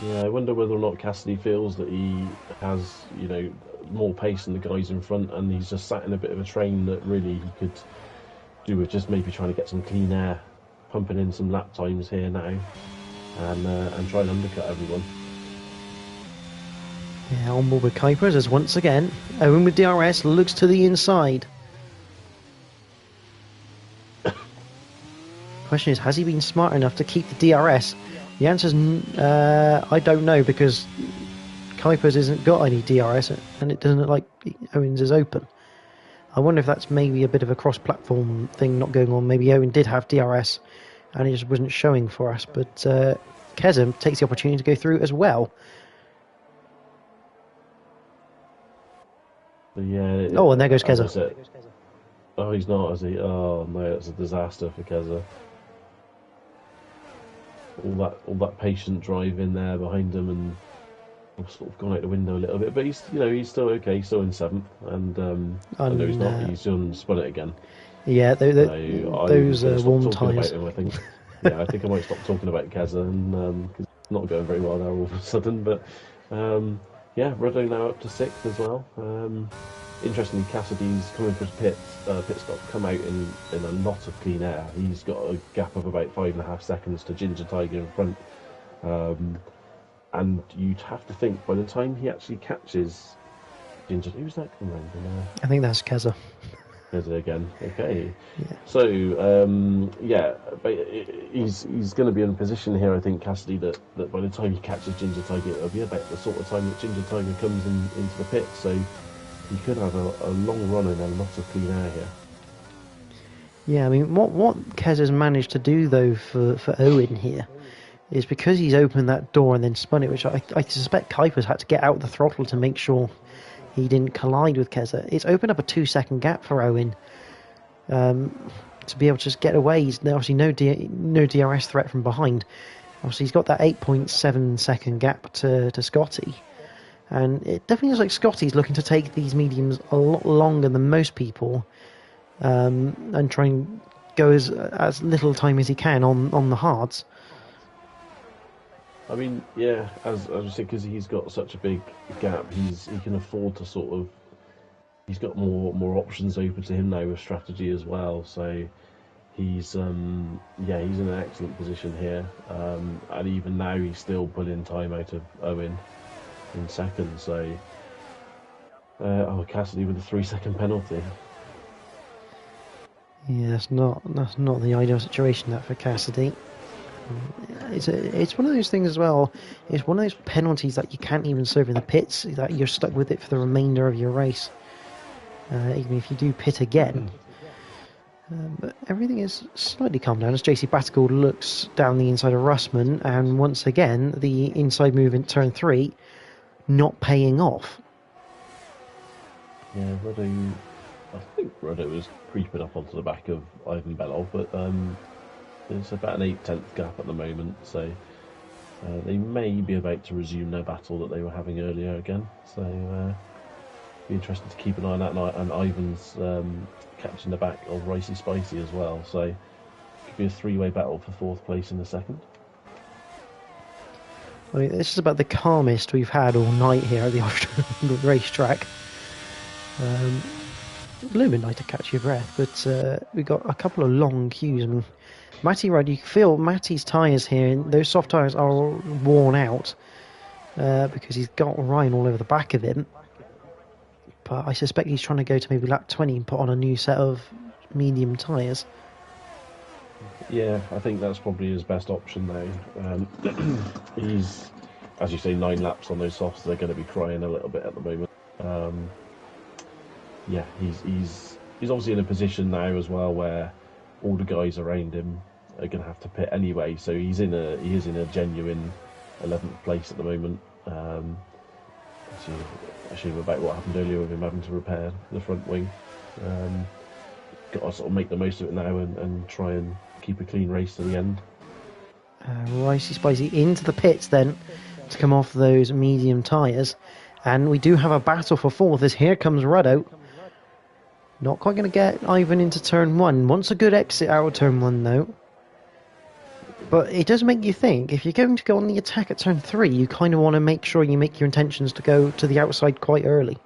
Yeah, I wonder whether or not Cassidy feels that he has, more pace than the guys in front, and he's just sat in a bit of a train that really he could do with just maybe trying to get some clean air, pumping in some lap times here now, and try and undercut everyone. Yeah, on board with Kuipers as once again Owen with DRS looks to the inside. Question is, has he been smart enough to keep the DRS? The answer is I don't know, because Kuipers hasn't got any DRS and it doesn't look like Owens is open. I wonder if that's maybe a bit of a cross-platform thing not going on. Maybe Owen did have DRS and it just wasn't showing for us, but Kesem takes the opportunity to go through as well. Yeah. And there goes Keza. Oh, he's not, is he? Oh no, it's a disaster for Keza. All that patient drive in there behind him, and I've sort of gone out the window a little bit. But he's still okay. He's still in 7th, and I know he's not. He's done spun it again. Yeah, those warm tyres. I think. Yeah, I think I might stop talking about Keza, and because it's not going very well there all of a sudden. But yeah, Ruddo now up to 6th as well. Interestingly, Cassidy's coming for his pit stop, come out in a lot of clean air. He's got a gap of about 5.5 seconds to Ginger Tiger in front. And you'd have to think by the time he actually catches Ginger, who's that coming around? I think that's Keza. Keza again. Okay. Yeah. So yeah, but he's going to be in a position here, I think, Cassidy, that by the time he catches Ginger Tiger, it'll be about the sort of time that Ginger Tiger comes into the pit. So he could have a long run and a lot of clean air here. Yeah, I mean, what Keza's managed to do though for Owen here is, because he's opened that door and then spun it, which I suspect Kuipers had to get out the throttle to make sure he didn't collide with Keza. It's opened up a 2-second gap for Owen to be able to just get away. He's obviously no DRS threat from behind. Obviously, he's got that 8.7 second gap to Scotty. And it definitely looks like Scotty's looking to take these mediums a lot longer than most people, and try and go as little time as he can on the hards. I mean, yeah, as I was saying, because he's got such a big gap, he can afford to sort of. He's got more options open to him now with strategy as well. So he's in an excellent position here, and even now he's still pulling time out of Owen in 2nd. So Cassidy with a 3-second penalty. Yeah, that's not the ideal situation that for Cassidy. It's one of those things as well. It's one of those penalties that you can't even serve in the pits, that you're stuck with it for the remainder of your race, even if you do pit again. But everything is slightly calmed down as JC Battigal looks down the inside of Russman, and once again the inside move in turn 3 not paying off. Yeah, I think Ruddo was creeping up onto the back of Ivan Belov, but it's about an 8/10 gap at the moment, so They may be about to resume their battle that they were having earlier again, so be interesting to keep an eye on that. And Ivan's catching the back of Ricey Spicy as well, so it could be a three-way battle for fourth place in the second. I mean, this is about the calmest we've had all night here at the Austrian racetrack. A little bit nice to catch your breath, but we got a couple of long queues. I mean, Matty, right, you can feel Matty's tyres here, and those soft tyres are worn out because he's got Ryan all over the back of him. But I suspect he's trying to go to maybe lap 20 and put on a new set of medium tyres. Yeah, I think that's probably his best option now. He's, as you say, 9 laps on those softs. They're going to be crying a little bit at the moment. Yeah, he's obviously in a position now as well where all the guys around him are going to have to pit anyway. So he is in a genuine 11th place at the moment. Assume about what happened earlier with him having to repair the front wing. Got to sort of make the most of it now and try and keep a clean race to the end. Ricey Spicy into the pits then to come off those medium tyres. And we do have a battle for fourth as here comes Ruddo. Not quite going to get Ivan into turn 1. Wants a good exit out of turn 1 though. But it does make you think, if you're going to go on the attack at turn 3, you kind of want to make sure you make your intentions to go to the outside quite early.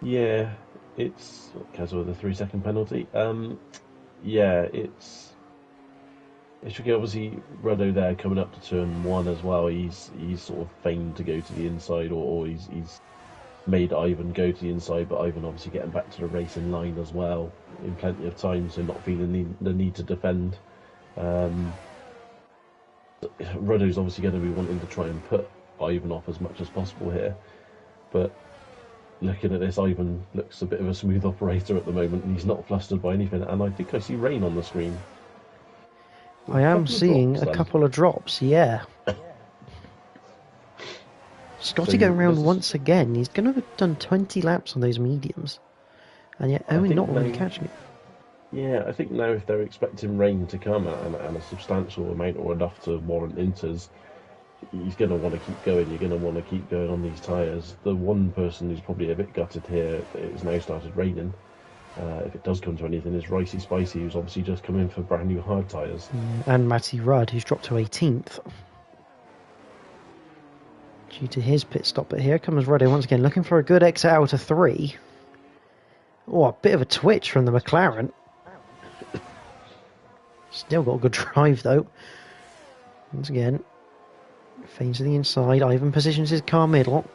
Yeah, it's casual with a 3-second penalty. Yeah, it should get obviously Ruddo there coming up to turn 1 as well. He's sort of feigned to go to the inside, or he's made Ivan go to the inside, but Ivan obviously getting back to the racing line as well in plenty of time, so not feeling the need to defend. Ruddo's obviously going to be wanting to try and put Ivan off as much as possible here, but looking at this, Ivan looks a bit of a smooth operator at the moment, and he's not flustered by anything, and I think I see rain on the screen. I am seeing a couple of drops, yeah. Scotty So going round once again. He's going to have done 20 laps on those mediums, and yet only not really catching it. Yeah, I think now if they're expecting rain to come and a substantial amount or enough to warrant inters, he's going to want to keep going. You're going to want to keep going on these tyres. The one person who's probably a bit gutted here, it's now started raining. If it does come to anything, is Ricey Spicy, who's obviously just come in for brand new hard tyres. And Matty Rudd, who's dropped to 18th. Due to his pit stop, but here comes Ruddo once again, looking for a good exit out of 3. Oh, a bit of a twitch from the McLaren. Still got a good drive though. Once again, feigns to the inside. Ivan positions his car middle.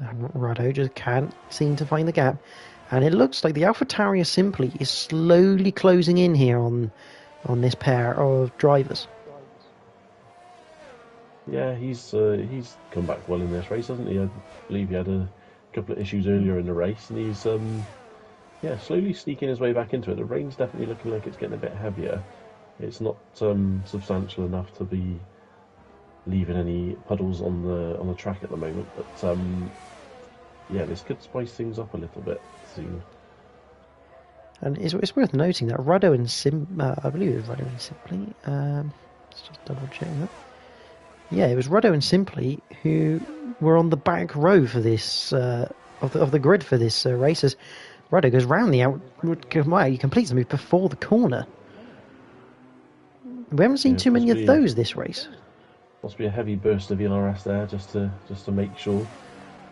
And Ruddo just can't seem to find the gap. And it looks like the AlphaTauri Simply is slowly closing in here on this pair of drivers. Yeah, he's come back well in this race, hasn't he? I believe he had a couple of issues earlier in the race, and he's slowly sneaking his way back into it. The rain's definitely looking like it's getting a bit heavier. It's not substantial enough to be leaving any puddles on the track at the moment, but yeah, this could spice things up a little bit soon. And it's worth noting that Ruddo and I believe it was Ruddo and Simply. Let's just double check that. Yeah, it was Ruddo and Simply who were on the back row for this of the grid for this race. As Ruddo goes round the out, he completes the move before the corner. We haven't seen too many of those this race. Must be a heavy burst of ELRS there, just to make sure.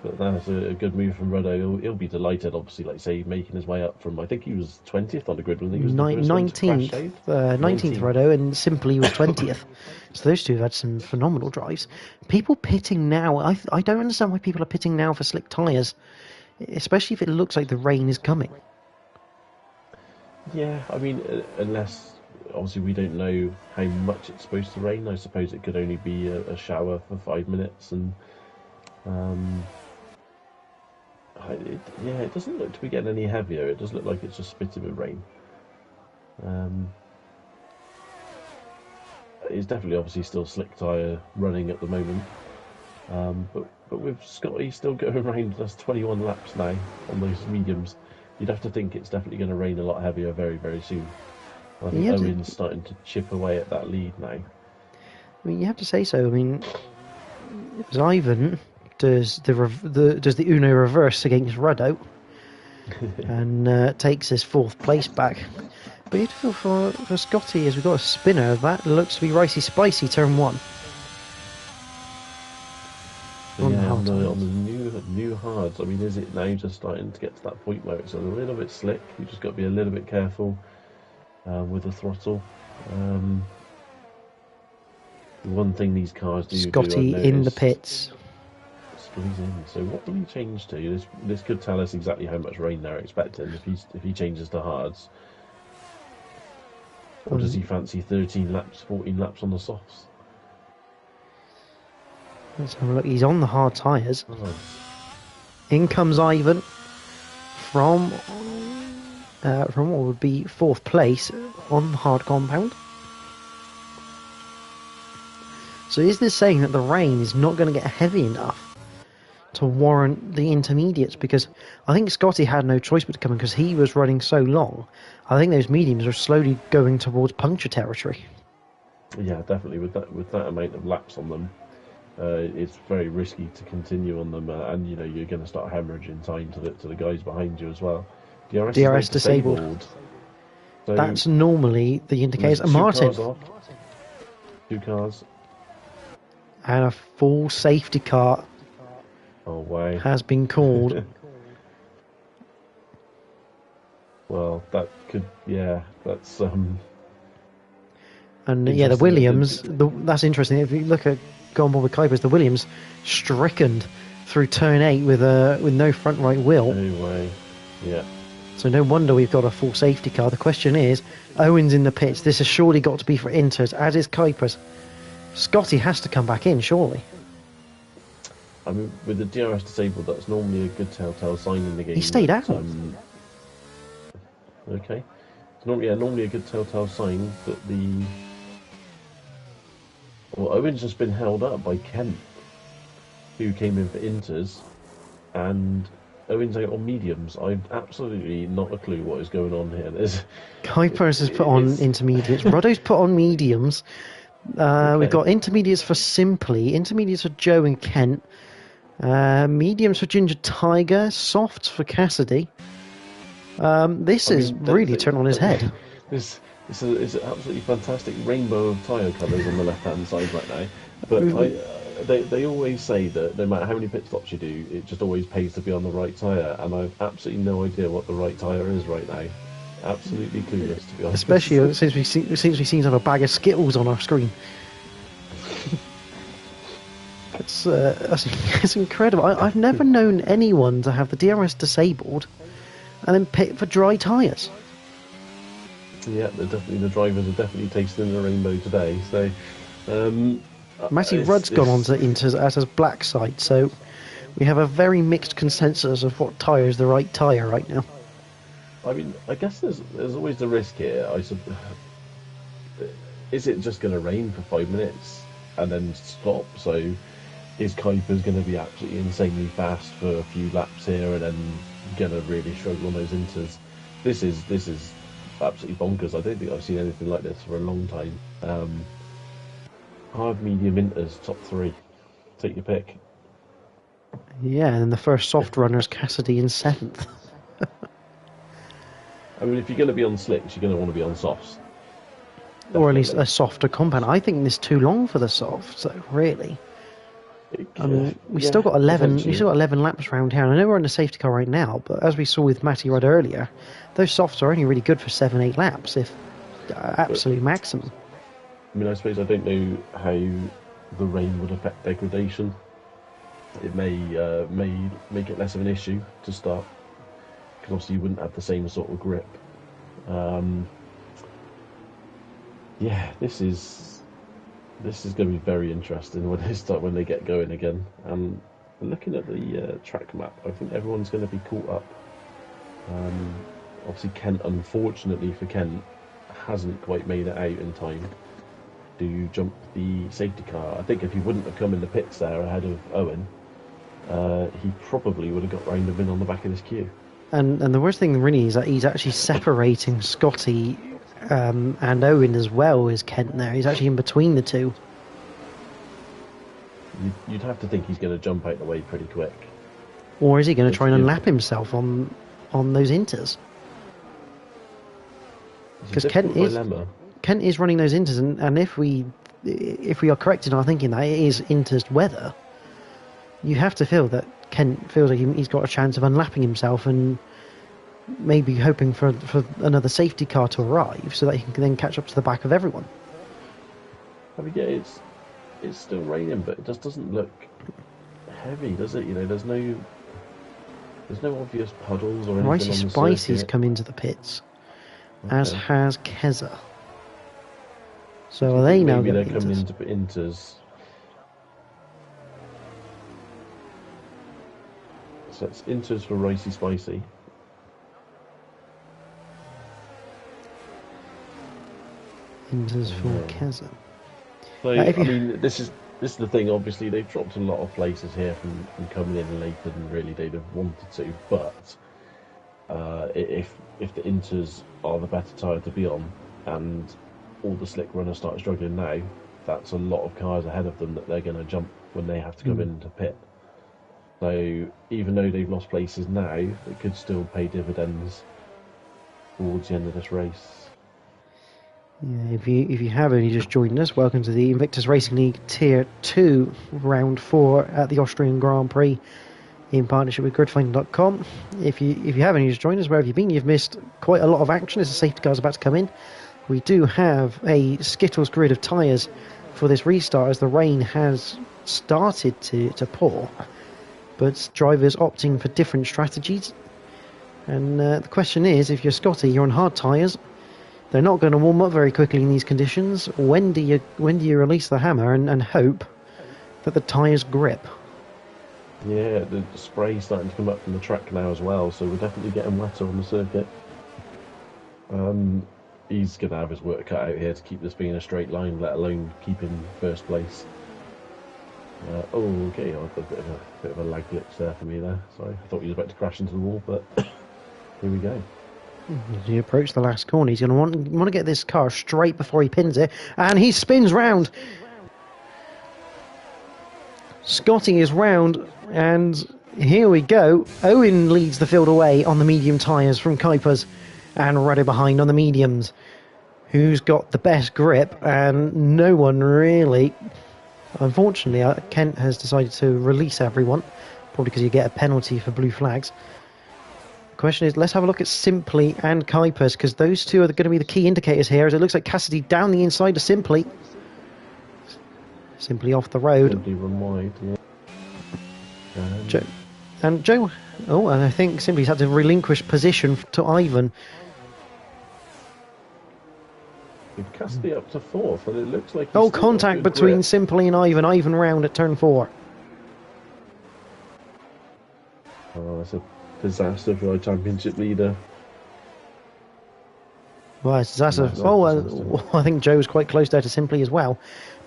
But that's a good move from Ruddo. He'll be delighted, obviously, like say, making his way up from, I think he was 20th on the grid, wasn't he? He was 19th, 19th Ruddo, and Simply was 20th. So those two have had some phenomenal drives. People pitting now, I don't understand why people are pitting now for slick tyres, especially if it looks like the rain is coming. Yeah, I mean, unless, obviously, we don't know how much it's supposed to rain. I suppose it could only be a shower for 5 minutes, and it doesn't look to be getting any heavier. It does look like it's just spitting with rain. It's definitely obviously still slick tyre running at the moment. But with Scotty still going around, that's 21 laps now on those mediums. You'd have to think it's definitely going to rain a lot heavier very, very soon. I think Owen's starting to chip away at that lead now. I mean, you have to say so. I mean, as Ivan does the Uno reverse against Ruddo and takes his 4th place back. Beautiful for Scotty as we've got a spinner. That looks to be ricey spicy turn 1. On the new hards, I mean, is it now just starting to get to that point where it's a little bit slick? You just got to be a little bit careful with the throttle. The one thing these cars do. Scotty in the pits. Squeeze in. So what will he change to? This could tell us exactly how much rain they're expecting if he changes to hards. Or does he fancy 13 laps, 14 laps on the softs? Let's have a look. He's on the hard tyres. Oh. In comes Ivan from what would be 4th place on the hard compound. So is this saying that the rain is not going to get heavy enough to warrant the intermediates? Because I think Scotty had no choice but to come in because he was running so long. I think those mediums are slowly going towards puncture territory. Yeah, definitely. With that amount of laps on them, it's very risky to continue on them, and you're going to start hemorrhaging time to the guys behind you as well. DRS disabled. So that's normally the indicator. Martin. 2 cars. And a full safety car has been called. Well, that could, that's And the Williams, that's interesting. If you look at Go On Board with Kuipers, the Williams stricken through turn 8 with no front right wheel. No way. Yeah. So no wonder we've got a full safety car. The question is, Owen's in the pits. This has surely got to be for Inters, as is Kuipers. Scotty has to come back in, surely. I mean, with the DRS disabled, that's normally a good telltale sign in the game. He stayed out. Okay. It's normally a good telltale sign that Owen's just been held up by Kent, who came in for Inters, and Owen's out on mediums. I've absolutely not a clue what is going on here. Kuipers has put on intermediates. Ruddo's put on mediums. Okay. We've got intermediates for Simply, intermediates for Joe and Kent, mediums for Ginger Tiger, softs for Cassidy. This is really turned on his head. This is an absolutely fantastic rainbow of tyre colours on the left-hand side right now. But they always say that no matter how many pit stops you do, it just always pays to be on the right tyre, and I've absolutely no idea what the right tyre is right now. Absolutely clueless, to be honest. Especially since we seem to have a bag of Skittles on our screen. It's incredible. I've never known anyone to have the DRS disabled and then pit for dry tyres. Yeah, the drivers are definitely tasting the rainbow today. So, Matty Rudd's gone on to Inters as his black side, so we have a very mixed consensus of what tyre is the right tyre right now. I mean, I guess there's always the risk here. Is it just going to rain for 5 minutes and then stop? So is Kuipers going to be absolutely insanely fast for a few laps here and then going to really struggle on those Inters? This is absolutely bonkers. I don't think I've seen anything like this for a long time. Hard, medium, Inters, top 3. Take your pick. Yeah, and the first soft runner is Cassidy in 7th. I mean, if you're going to be on slicks, you're going to want to be on softs. Definitely. Or at least a softer compound. I think this is too long for the soft, so really. I mean, we still got 11 laps around here. And I know we're in a safety car right now, but as we saw with Matty Rudd earlier, those softs are only really good for 7-8 laps, if absolute maximum. I mean, I suppose I don't know how the rain would affect degradation. It may make it less of an issue to start, because obviously you wouldn't have the same sort of grip. This is going to be very interesting when they get going again. And looking at the track map, I think everyone's going to be caught up. Obviously, Kent, unfortunately for Kent, hasn't quite made it out in time to jump the safety car. I think if he wouldn't have come in the pits there ahead of Owen, he probably would have got round and been on the back of this queue. And the worst thing really is that he's actually separating Scotty and Owen as well as Kent there. He's actually in between the two. You'd have to think he's going to jump out the way pretty quick. Or is he going to try and unlap himself on those inters? Because Kent is running those inters, and if we are correct in our thinking that it is inters weather, you have to feel that Kent feels like he's got a chance of unlapping himself and maybe hoping for another safety car to arrive so that he can then catch up to the back of everyone. I mean, yeah, it's still raining, but it just doesn't look heavy, does it? You know, there's no obvious puddles or anything. Ricey Spicy's come into the pits, as has Keza. So are they now? Maybe they're coming into inters. So it's inters for Ricey Spicy. Inters for Keza. So I mean, this is the thing. Obviously, they've dropped a lot of places here from coming in later than really they'd have wanted to. But if the inters are the better tyre to be on, and all the slick runners start struggling now, that's a lot of cars ahead of them that they're going to jump when they have to come into pit. So even though they've lost places now, it could still pay dividends towards the end of this race. Yeah, if you have only just joined us, welcome to the Invictus Racing League Tier 2 Round 4 at the Austrian Grand Prix in partnership with gridfinder.com. If you have only just joined us, where have you been? You've missed quite a lot of action as the safety car's about to come in. We do have a Skittles grid of tyres for this restart as the rain has started to pour, but drivers opting for different strategies. And the question is, if you're Scotty, you're on hard tyres. They're not going to warm up very quickly in these conditions. When do you release the hammer and hope that the tyres grip? Yeah, the spray's starting to come up from the track now as well, so we're definitely getting wetter on the circuit. He's going to have his work cut out here to keep this being a straight line, let alone keep in first place. Okay, I've got a bit of a lag glitch there for me there. Sorry, I thought he was about to crash into the wall, but here we go. As he approaches the last corner, he's going to want to get this car straight before he pins it, and he spins round. Scotty is round, and here we go. Owen leads the field away on the medium tyres from Kuipers, and Rudder behind on the mediums. Who's got the best grip? And no one really. Unfortunately, Kent has decided to release everyone, probably because you get a penalty for blue flags. The question is, let's have a look at Simply and Kuipers, because those two are going to be the key indicators here, as it looks like Cassidy down the inside of Simply. Simply off the road. Simply run wide, yeah. Joe. Oh, and I think Simply's had to relinquish position to Ivan. We've Cassidy up to fourth, and it looks like... contact between Simply and Ivan. Ivan round at turn 4. Oh, that's a disaster for our championship leader. Well, it's a disaster. I think Joe's quite close there to Simply as well.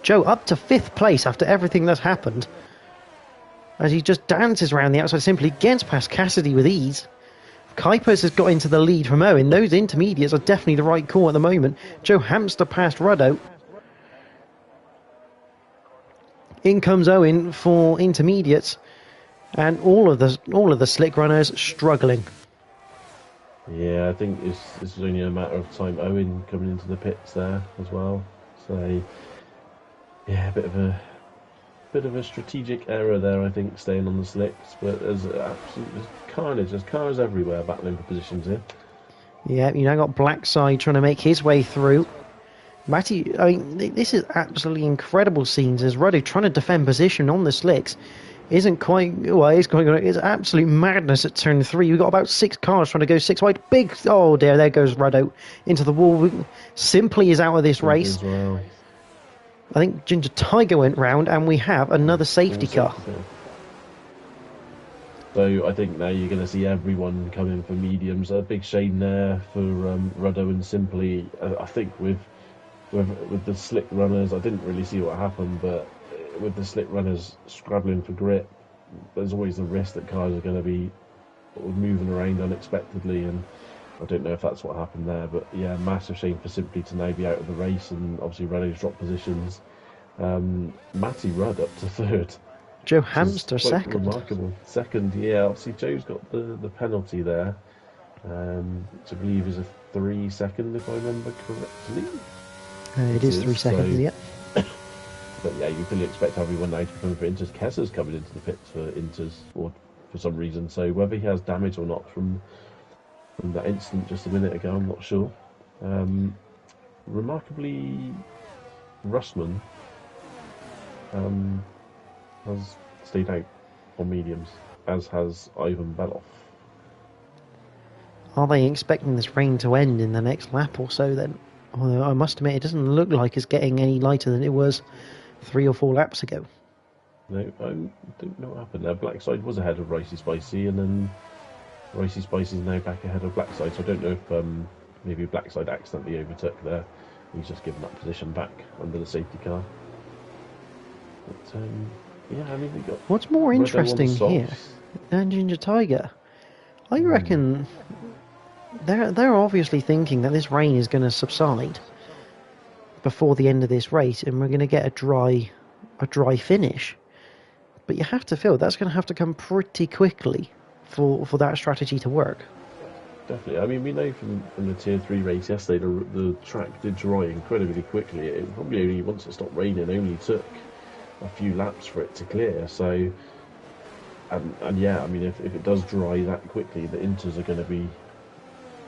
Joe up to 5th place after everything that's happened, as he just dances around the outside Simply, gets past Cassidy with ease. Kuipers has got into the lead from Owen. Those intermediates are definitely the right call at the moment. Joe Hamster past Ruddo. In comes Owen for intermediates, and all of the slick runners struggling. Yeah, I think this is only a matter of time. Owen coming into the pits there as well. So yeah, a bit of a strategic error there, I think, staying on the slicks. But there's absolute carnage. There's cars everywhere battling for positions here. Yeah, you now got Blackside trying to make his way through. Matty, I mean, this is absolutely incredible scenes as Ruddo trying to defend position on the slicks. Isn't quite, well, it's absolute madness at turn 3. We've got about 6 cars trying to go 6 wide. Big, oh dear, there goes Ruddo into the wall. Simply is out of this race. As well. I think Ginger Tiger went round, and we have another safety car. So I think now you're going to see everyone coming for mediums. A big shame there for Ruddo and Simply. I think with the slick runners, I didn't really see what happened, but with the slick runners scrabbling for grip, there's always the risk that cars are going to be sort of moving around unexpectedly, and I don't know if that's what happened there, but yeah, massive shame for Simply to now be out of the race, and obviously Renault's dropped positions. Matty Rudd up to third, Joe which is Hamster quite second. remarkable. Second, yeah, obviously Joe's got the penalty there, which I believe is a 3 second, if I remember correctly. It is 3 seconds, so, yeah. But yeah, you fully expect everyone now to be coming for Inters. Kesser's coming into the pits for Inters, or for some reason. So whether he has damage or not from that incident just a minute ago, I'm not sure. Remarkably, Russman has stayed out on mediums, as has Ivan Beloff. Are they expecting this rain to end in the next lap or so then? Although I must admit, it doesn't look like it's getting any lighter than it was 3 or 4 laps ago. No, I don't know what happened there. Blackside was ahead of Ricey Spicy, and then Ricey Spicy is now back ahead of Blackside. So I don't know if maybe Blackside accidentally overtook there. He's just given that position back under the safety car. But yeah, I mean, we got. What's more interesting here than Ginger Tiger? I reckon they're obviously thinking that this rain is going to subside before the end of this race, and we're going to get a dry finish. But you have to feel that's going to have to come pretty quickly for that strategy to work. Definitely. I mean, we know from the Tier 3 race yesterday, the track did dry incredibly quickly. It probably only, once it stopped raining, only took a few laps for it to clear. So, and yeah, I mean, if it does dry that quickly, the Inters are going to be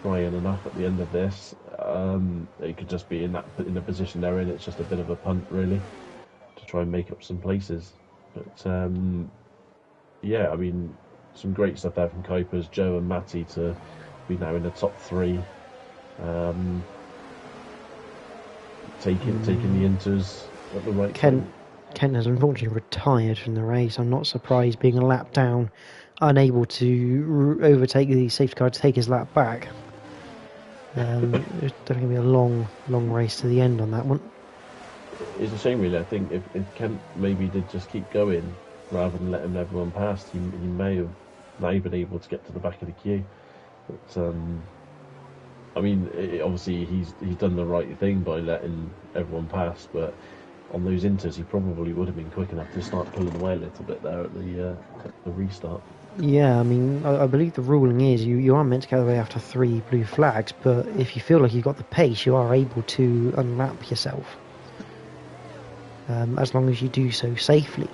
drying enough at the end of this. It could just be in the position they're in. It's just a bit of a punt, really, to try and make up some places. But yeah, I mean, some great stuff there from Kuipers, Joe and Matty to be now in the top 3. Taking the Inters at the right time. Kent has unfortunately retired from the race. I'm not surprised, being a lap down, unable to overtake the safety car to take his lap back. It's definitely going to be a long race to the end on that one. It's a shame, really. I think if Kent maybe did just keep going rather than letting everyone past, he may have now been able to get to the back of the queue. But I mean, obviously he's done the right thing by letting everyone pass, but on those Inters he probably would have been quick enough to start pulling away a little bit there at the restart. Yeah, I mean, I believe the ruling is you are meant to go away after 3 blue flags, but if you feel like you've got the pace, you are able to unlap yourself. As long as you do so safely.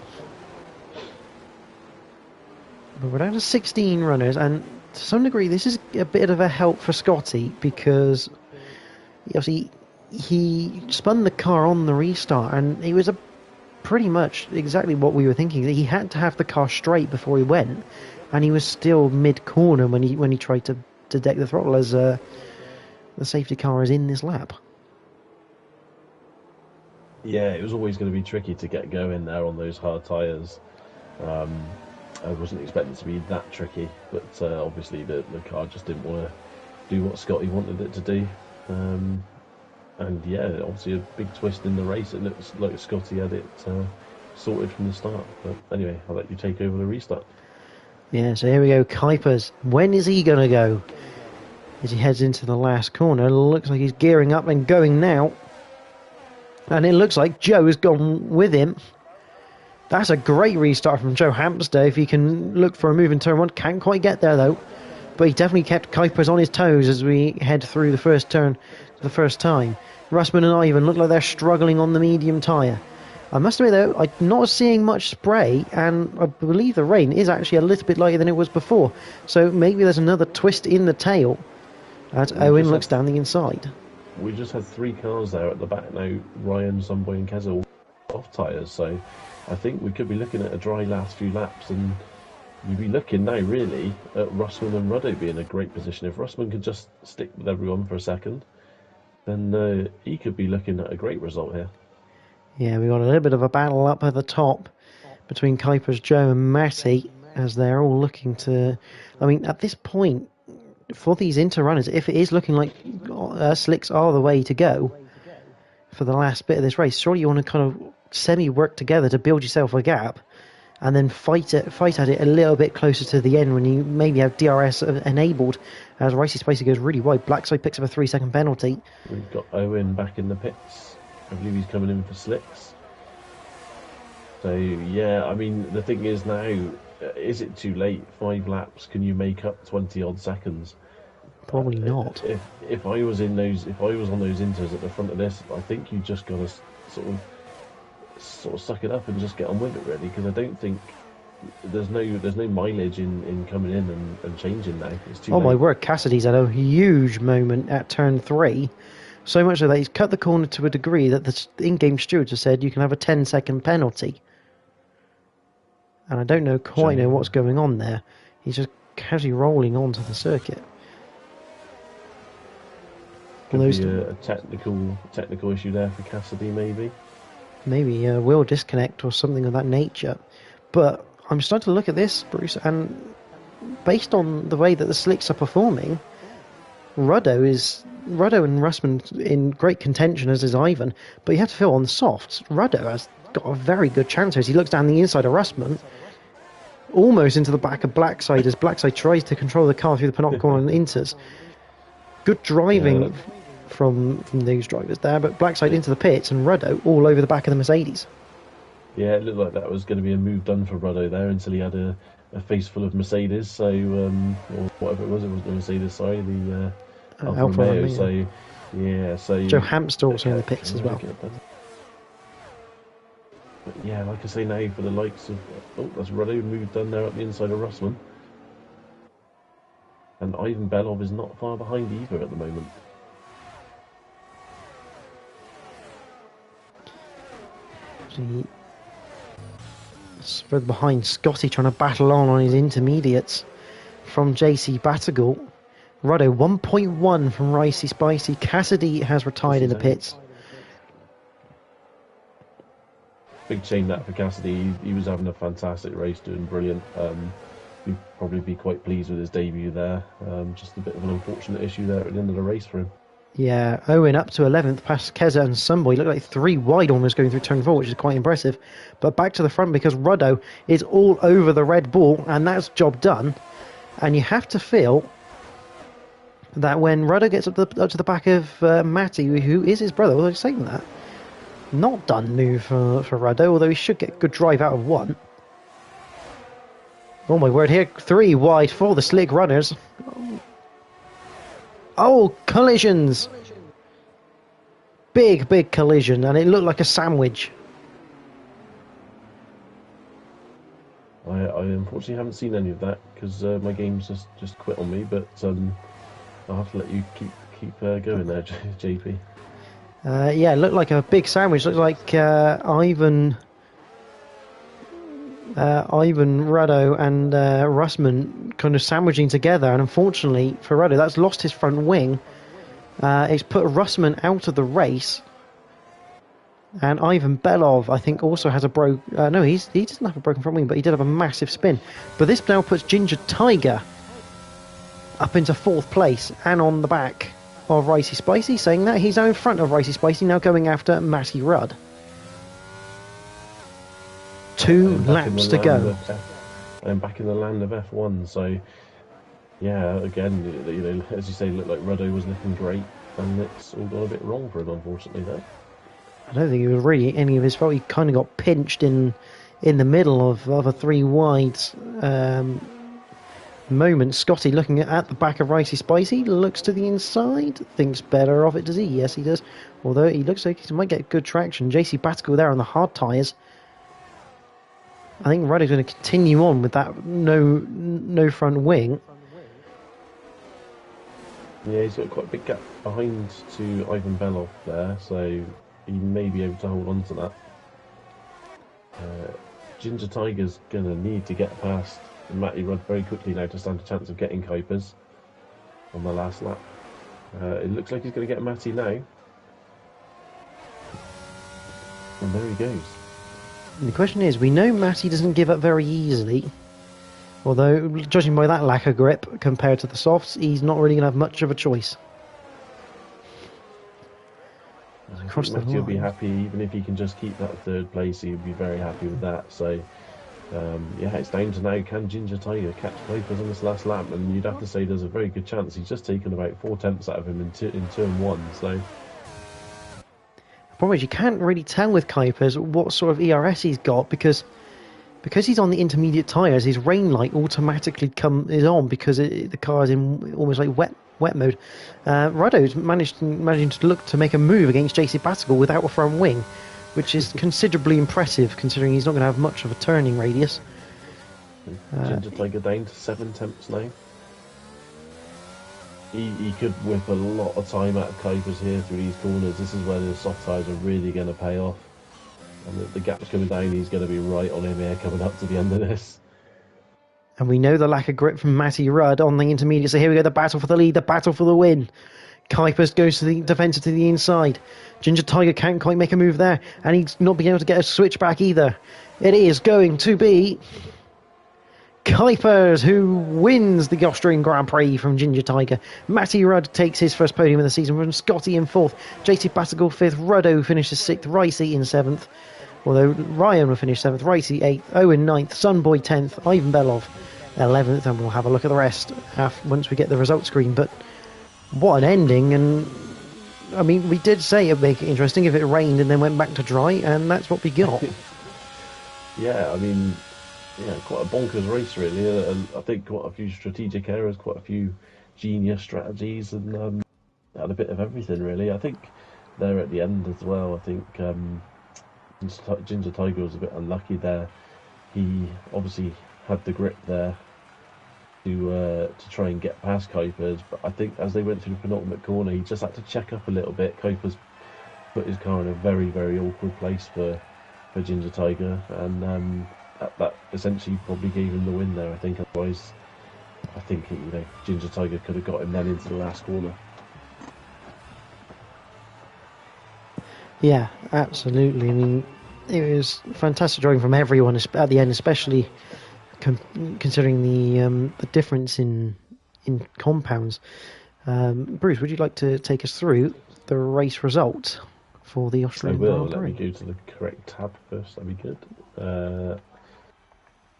But we're down to 16 runners, and to some degree this is a bit of a help for Scotty, because obviously he spun the car on the restart, and it was pretty much exactly what we were thinking. He had to have the car straight before he went, and he was still mid-corner when he tried to deck the throttle as the safety car is in this lap. Yeah, it was always going to be tricky to get going there on those hard tyres. I wasn't expecting it to be that tricky, but obviously the car just didn't want to do what Scotty wanted it to do. And yeah, obviously a big twist in the race. It looks like Scotty had it sorted from the start. But anyway, I'll let you take over the restart. Yeah, so here we go. Kuipers, when is he going to go? As he heads into the last corner, it looks like he's gearing up and going now. And it looks like Joe has gone with him. That's a great restart from Joe Hamster. If he can look for a move in turn 1, can't quite get there though. But he definitely kept Kuipers on his toes as we head through the first turn for the first time. Russman and Ivan look like they're struggling on the medium tyre. I must admit though, I'm not seeing much spray, and I believe the rain is actually a little bit lighter than it was before. So maybe there's another twist in the tail as Owen looks down the inside. We just had 3 cars there at the back now. Ryan, Sunboy and Keza all off tyres, so I think we could be looking at a dry last few laps, and we'd be looking now really at Russman and Ruddo being in a great position. If Russman could just stick with everyone for a second, then he could be looking at a great result here. Yeah, we got a little bit of a battle up at the top between Kuipers, Joe and Matty, as they're all looking to... I mean, at this point, for these inter-runners, if it is looking like slicks are the way to go for the last bit of this race, surely you want to kind of semi-work together to build yourself a gap and then fight at it a little bit closer to the end when you maybe have DRS enabled. As Ricey Spacey goes really wide, Blackside picks up a 3-second penalty. We've got Owen back in the pits. I believe he's coming in for slicks. So yeah, I mean the thing is now, is it too late? 5 laps? Can you make up 20 odd seconds? Probably not. If I was on those inters at the front of this, I think you just got to sort of suck it up and just get on with it, really, because I don't think there's no mileage in coming in and changing now. It's too late. My word, Cassidy's had a huge moment at turn 3. So much so that he's cut the corner to a degree that the in-game stewards have said you can have a 10-second penalty. And I don't know quite know what's going on there. He's just casually rolling onto the circuit. Could be a technical issue there for Cassidy, maybe. Maybe a wheel disconnect or something of that nature. But I'm starting to look at this, Bruce, and based on the way that the slicks are performing, Ruddo and Russman in great contention, as is Ivan, but you have to feel on the softs. Ruddo has got a very good chance as he looks down the inside of Russman, almost into the back of Blackside as Blackside tries to control the car through the penalty corner and enters. Good driving from these drivers there, but Blackside into the pits and Ruddo all over the back of the Mercedes. Yeah, it looked like that was going to be a move done for Ruddo there until he had a face full of Mercedes, so or whatever it wasn't the Mercedes, sorry, the Alfa Romeo. So Joe Hamster also in the pits as well. But yeah, like I say now, for the likes of that's Ruddo, move done there up the inside of Russman, and Ivan Belov is not far behind either at the moment. Further behind, Scotty trying to battle on his intermediates from JC Batagul. Ruddo 1.1 from Ricey Spicy. Cassidy has retired in the pits. Big shame that for Cassidy. He was having a fantastic race, doing brilliant. He'd probably be quite pleased with his debut there. Just a bit of an unfortunate issue there at the end of the race for him. Yeah, Owen up to 11th past Keza and Sunboy. Looked like 3 wide almost going through turn 4, which is quite impressive. But back to the front because Ruddo is all over the Red Bull, and that's job done. And you have to feel that when Ruddo gets up to the back of Matty, who is his brother, although saying that, not done move for Ruddo, although he should get good drive out of 1. Oh my word, here 3 wide for the slick runners. Oh, collisions! Big collision, and it looked like a sandwich. I unfortunately haven't seen any of that because my game's just quit on me. But I'll have to let you keep going there, JP. Yeah, it looked like a big sandwich. Looked like Ivan, Ruddo, and Russman kind of sandwiching together, and unfortunately for Ruddo, that's lost his front wing. It's put Russman out of the race, and Ivan Belov, I think, also has a no, he doesn't have a broken front wing, but he did have a massive spin. But this now puts Ginger Tiger up into 4th place and on the back of Ricey Spicy, saying that he's now in front of Ricey Spicy, now going after Matty Rudd. 2 laps to go. I'm back in the land of F1, so yeah, again, as you say, looked like Ruddo was looking great, and it's all gone a bit wrong for him, unfortunately, though. I don't think it was really any of his fault. He kind of got pinched in the middle of a 3 wide moment. Scotty looking at the back of Ricey Spicy, looks to the inside, thinks better of it, does he? Yes, he does. Although he looks like he might get good traction. JC Batticle there on the hard tyres. I think Ruddo's going to continue on with that no front wing. Yeah, he's got quite a big gap behind to Ivan Belov there, so he may be able to hold on to that. Ginger Tiger's going to need to get past Matty Rudd very quickly now to stand a chance of getting Kuipers on the last lap. It looks like he's going to get Matty now. And there he goes. The question is, we know Matty doesn't give up very easily. Although, judging by that lack of grip compared to the softs, he's not really going to have much of a choice. Matty will be happy, even if he can just keep that 3rd place, he'll be very happy with that. So, Yeah, it's down to now, can Ginger Tiger catch Kuipers on this last lap? And you'd have to say there's a very good chance. He's just taken about 4 tenths out of him in turn one, so... The problem is you can't really tell with Kuipers what sort of ERS he's got, because he's on the intermediate tyres, his rain light automatically is on because the car is in almost like wet mode. Ruddo's managing to look to make a move against JC Battigal without a front wing, which is considerably impressive considering he's not going to have much of a turning radius. Ginger Tiger down to 7 tenths now. He could whip a lot of time out of Kuipers here through these corners. This is where the soft tyres are really going to pay off. And the gap's coming down, he's going to be right on him here coming up to the end of this. And we know the lack of grip from Matty Rudd on the intermediate, so here we go, the battle for the lead, the battle for the win. Kuipers goes to the defensive to the inside. Ginger Tiger can't quite make a move there, and he's not being able to get a switch back either. It is going to be Kuipers who wins the Austrian Grand Prix from Ginger Tiger. Matty Rudd takes his first podium of the season from Scotty in 4th, JT Battigal 5th, Ruddo finishes 6th, Ricey in 7th, although Ryan will finish 7th, Ricey 8th, Owen 9th, Sunboy 10th, Ivan Belov 11th, and we'll have a look at the rest once we get the result screen. But what an ending, and I mean, we did say it'd make it interesting if it rained and then went back to dry, and that's what we got. Yeah, I mean, yeah, quite a bonkers race really. I think quite a few strategic errors, quite a few genius strategies, and had a bit of everything really. I think there at the end as well, I think Ginger Tiger was a bit unlucky there. He obviously had the grip there to try and get past Kuipers, but I think as they went through the penultimate corner, he just had to check up a little bit. Kuipers put his car in a very, very awkward place for Ginger Tiger, and that essentially probably gave him the win there. I think otherwise, I think Ginger Tiger could have got him then into the last corner. Yeah, absolutely. I mean, it was fantastic driving from everyone at the end, especially considering the difference in compounds. Bruce, would you like to take us through the race result for the Austrian Grand Prix? Let me go to the correct tab first. That'd be good.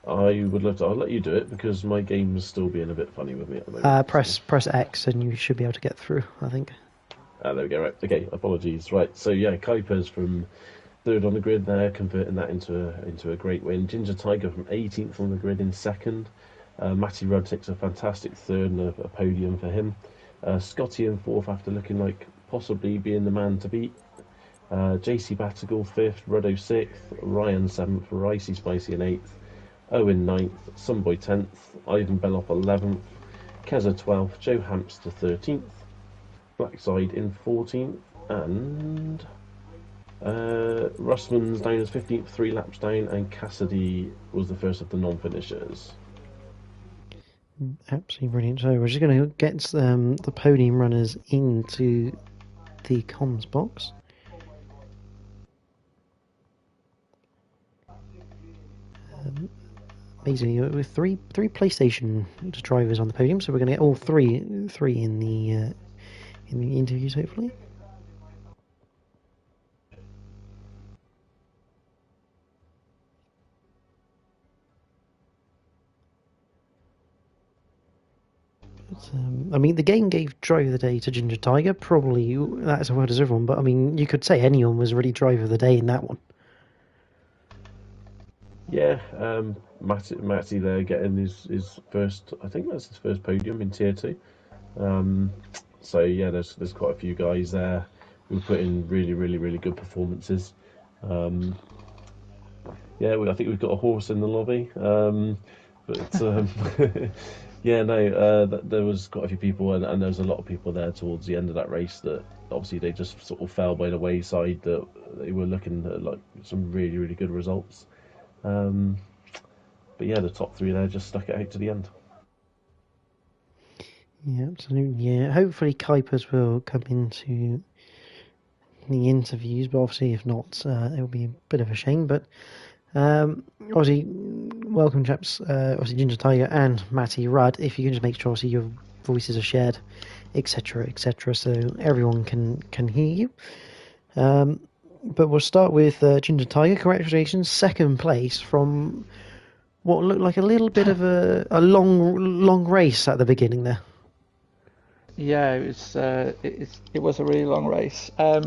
I would love to. I'll let you do it because my game's still being a bit funny with me at the moment. Press X and you should be able to get through, I think. There we go. Right. Okay. Apologies. Right. So yeah, Kuipers from 3rd on the grid there, converting that into a great win. Ginger Tiger from 18th on the grid in 2nd. Matty Rudd takes a fantastic 3rd and a podium for him. Scotty in 4th after looking like possibly being the man to beat. JC Battigal 5th, Ruddo 6th, Ryan 7th, Ricey Spicy in 8th, Owen 9th, Sunboy 10th, Ivan Beloff 11th, Keza 12th, Joe Hamster 13th, Blackside in 14th, and Russman's down as 15th, 3 laps down, and Cassidy was the first of the non-finishers. Absolutely brilliant. So we're just going to get the podium runners into the comms box. Basically, with three PlayStation drivers on the podium, so we're going to get all three in the interviews, hopefully. But, I mean, the game gave Driver of the Day to Ginger Tiger. Probably that's a well deserved one, but I mean, you could say anyone was really Driver of the Day in that one. Yeah, Matty there getting his first, I think that's his first podium in Tier 2. So yeah, there's quite a few guys there who put in really, really, really good performances. Yeah, I think we've got a horse in the lobby. Yeah, no, there was quite a few people, and there was a lot of people there towards the end of that race that obviously they just sort of fell by the wayside, that they were looking at like some really, really good results. But yeah, the top 3 there just stuck it out to the end. Yeah, absolutely. Yeah, hopefully Kuipers will come into the interviews, but obviously if not, it will be a bit of a shame. But obviously, welcome chaps, obviously Ginger Tiger and Matty Rudd. If you can just make sure obviously your voices are shared, etc., so everyone can hear you. But we'll start with Ginger Tiger. Congratulations, 2nd place from what looked like a little bit of a long race at the beginning there. Yeah, it was a really long race. I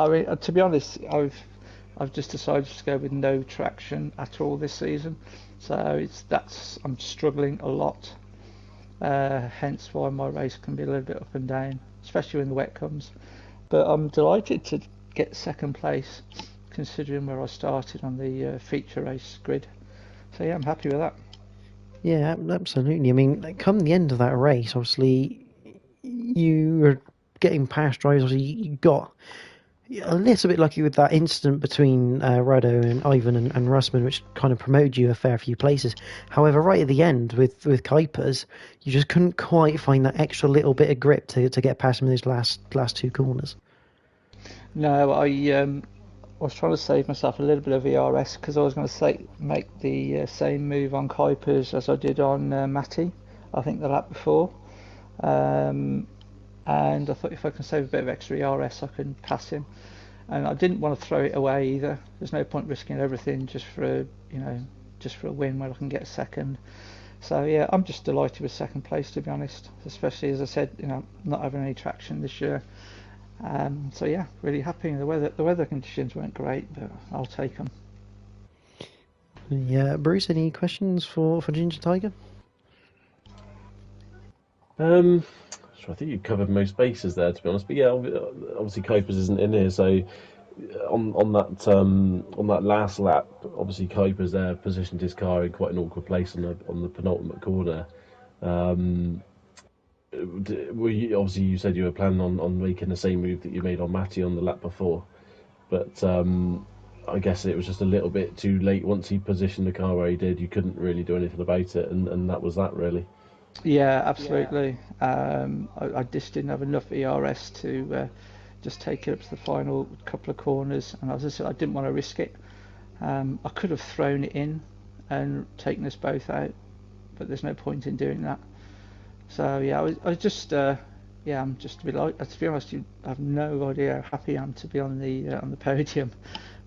mean, to be honest, I've just decided to go with no traction at all this season, so I'm struggling a lot. Hence why my race can be a little bit up and down, especially when the wet comes. But I'm delighted to get second place, considering where I started on the feature race grid. So yeah, I'm happy with that. Yeah, absolutely. I mean, come the end of that race, obviously, you were getting past drivers. Obviously, you got a little bit lucky with that incident between Rado and Ivan and Russman, which kind of promoted you a fair few places. However, right at the end with Kuipers, you just couldn't quite find that extra little bit of grip to get past him in those last two corners. No, I was trying to save myself a little bit of ERS because I was going to make the same move on Kuipers as I did on Matty, I think the lap before. And I thought if I can save a bit of extra ERS, I can pass him. And I didn't want to throw it away either. There's no point risking everything just for a win where I can get second. So yeah, I'm just delighted with second place, to be honest. Especially as I said, not having any traction this year. So yeah, really happy. The weather conditions weren't great, but I'll take them. Yeah, Bruce, any questions for Ginger Tiger? So I think you covered most bases there, to be honest. But yeah, obviously Kuipers isn't in here, so on that last lap, obviously Kuipers there positioned his car in quite an awkward place on the penultimate corner. Obviously you said you were planning on making the same move that you made on Matty on the lap before, but I guess it was just a little bit too late. Once he positioned the car where he did, you couldn't really do anything about it, and that was that really. Yeah, absolutely. I just didn't have enough ERS to just take it up to the final couple of corners, and as I said, I didn't want to risk it. I could have thrown it in and taken us both out, but there's no point in doing that. So yeah, I was just I'm just a bit like, to be honest, you have no idea how happy I am to be on the podium,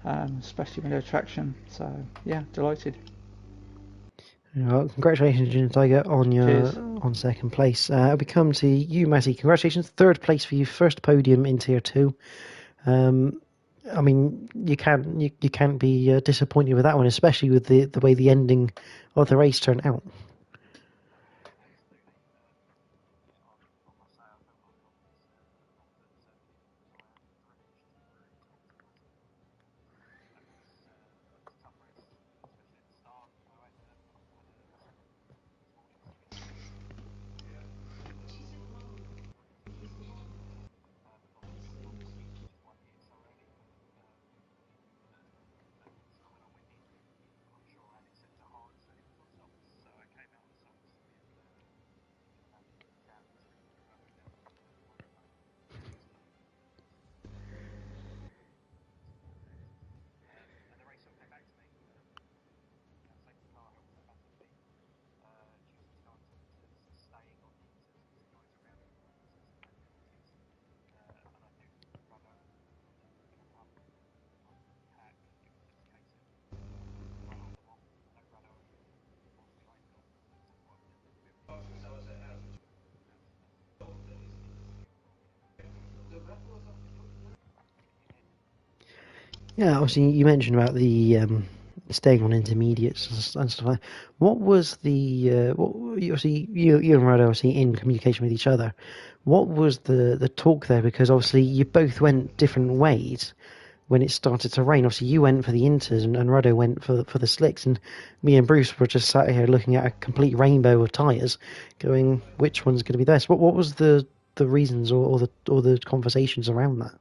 especially with no traction. So yeah, delighted. Well, congratulations, Ginger Tiger, on Cheers. on second place. We come to you, Matty. Congratulations, third place for you, first podium in Tier 2. I mean, you can't be disappointed with that one, especially with the way the ending of the race turned out. Yeah, obviously you mentioned about the staying on intermediates and stuff like that. What was obviously you and Rod obviously in communication with each other. What was the talk there? Because obviously you both went different ways when it started to rain. Obviously you went for the inters and Rado went for the slicks, and me and Bruce were just sat here looking at a complete rainbow of tyres, going which one's going to be the best. What was the reasons or the conversations around that?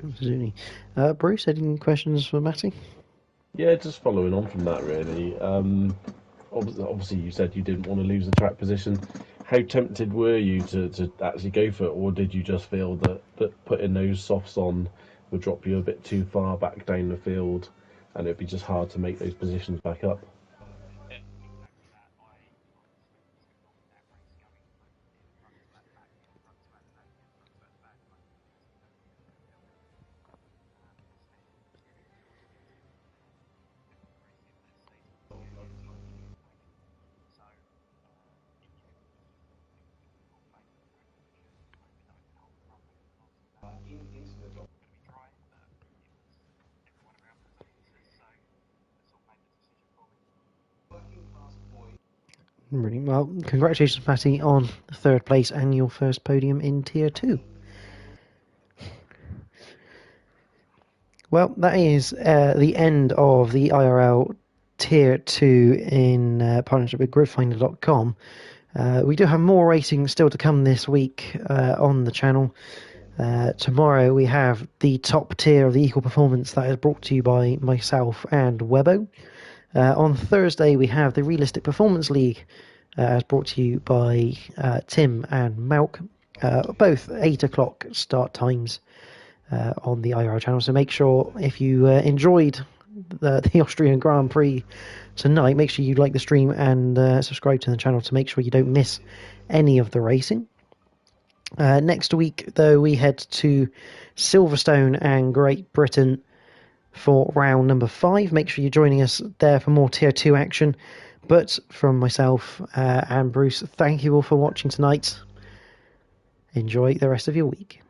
Absolutely. Bruce, any questions for Matty? Yeah, just following on from that, really. Obviously, you said you didn't want to lose the track position. How tempted were you to actually go for it, or did you just feel that putting those softs on would drop you a bit too far back down the field, and it'd be just hard to make those positions back up? Brilliant. Well, congratulations, Matty, on third place and your first podium in Tier 2. Well, that is the end of the IRL Tier 2 in partnership with gridfinder.com. We do have more racing still to come this week on the channel. Tomorrow we have the top tier of the Equal Performance that is brought to you by myself and Webbo. On Thursday we have the Realistic Performance League as brought to you by Tim and Malc. Both 8 o'clock start times on the IRL channel. So make sure if you enjoyed the Austrian Grand Prix tonight, make sure you like the stream and subscribe to the channel to make sure you don't miss any of the racing. Next week, though, we head to Silverstone and Great Britain for round number 5. Make sure you're joining us there for more Tier 2 action. But from myself and Bruce, thank you all for watching tonight. Enjoy the rest of your week.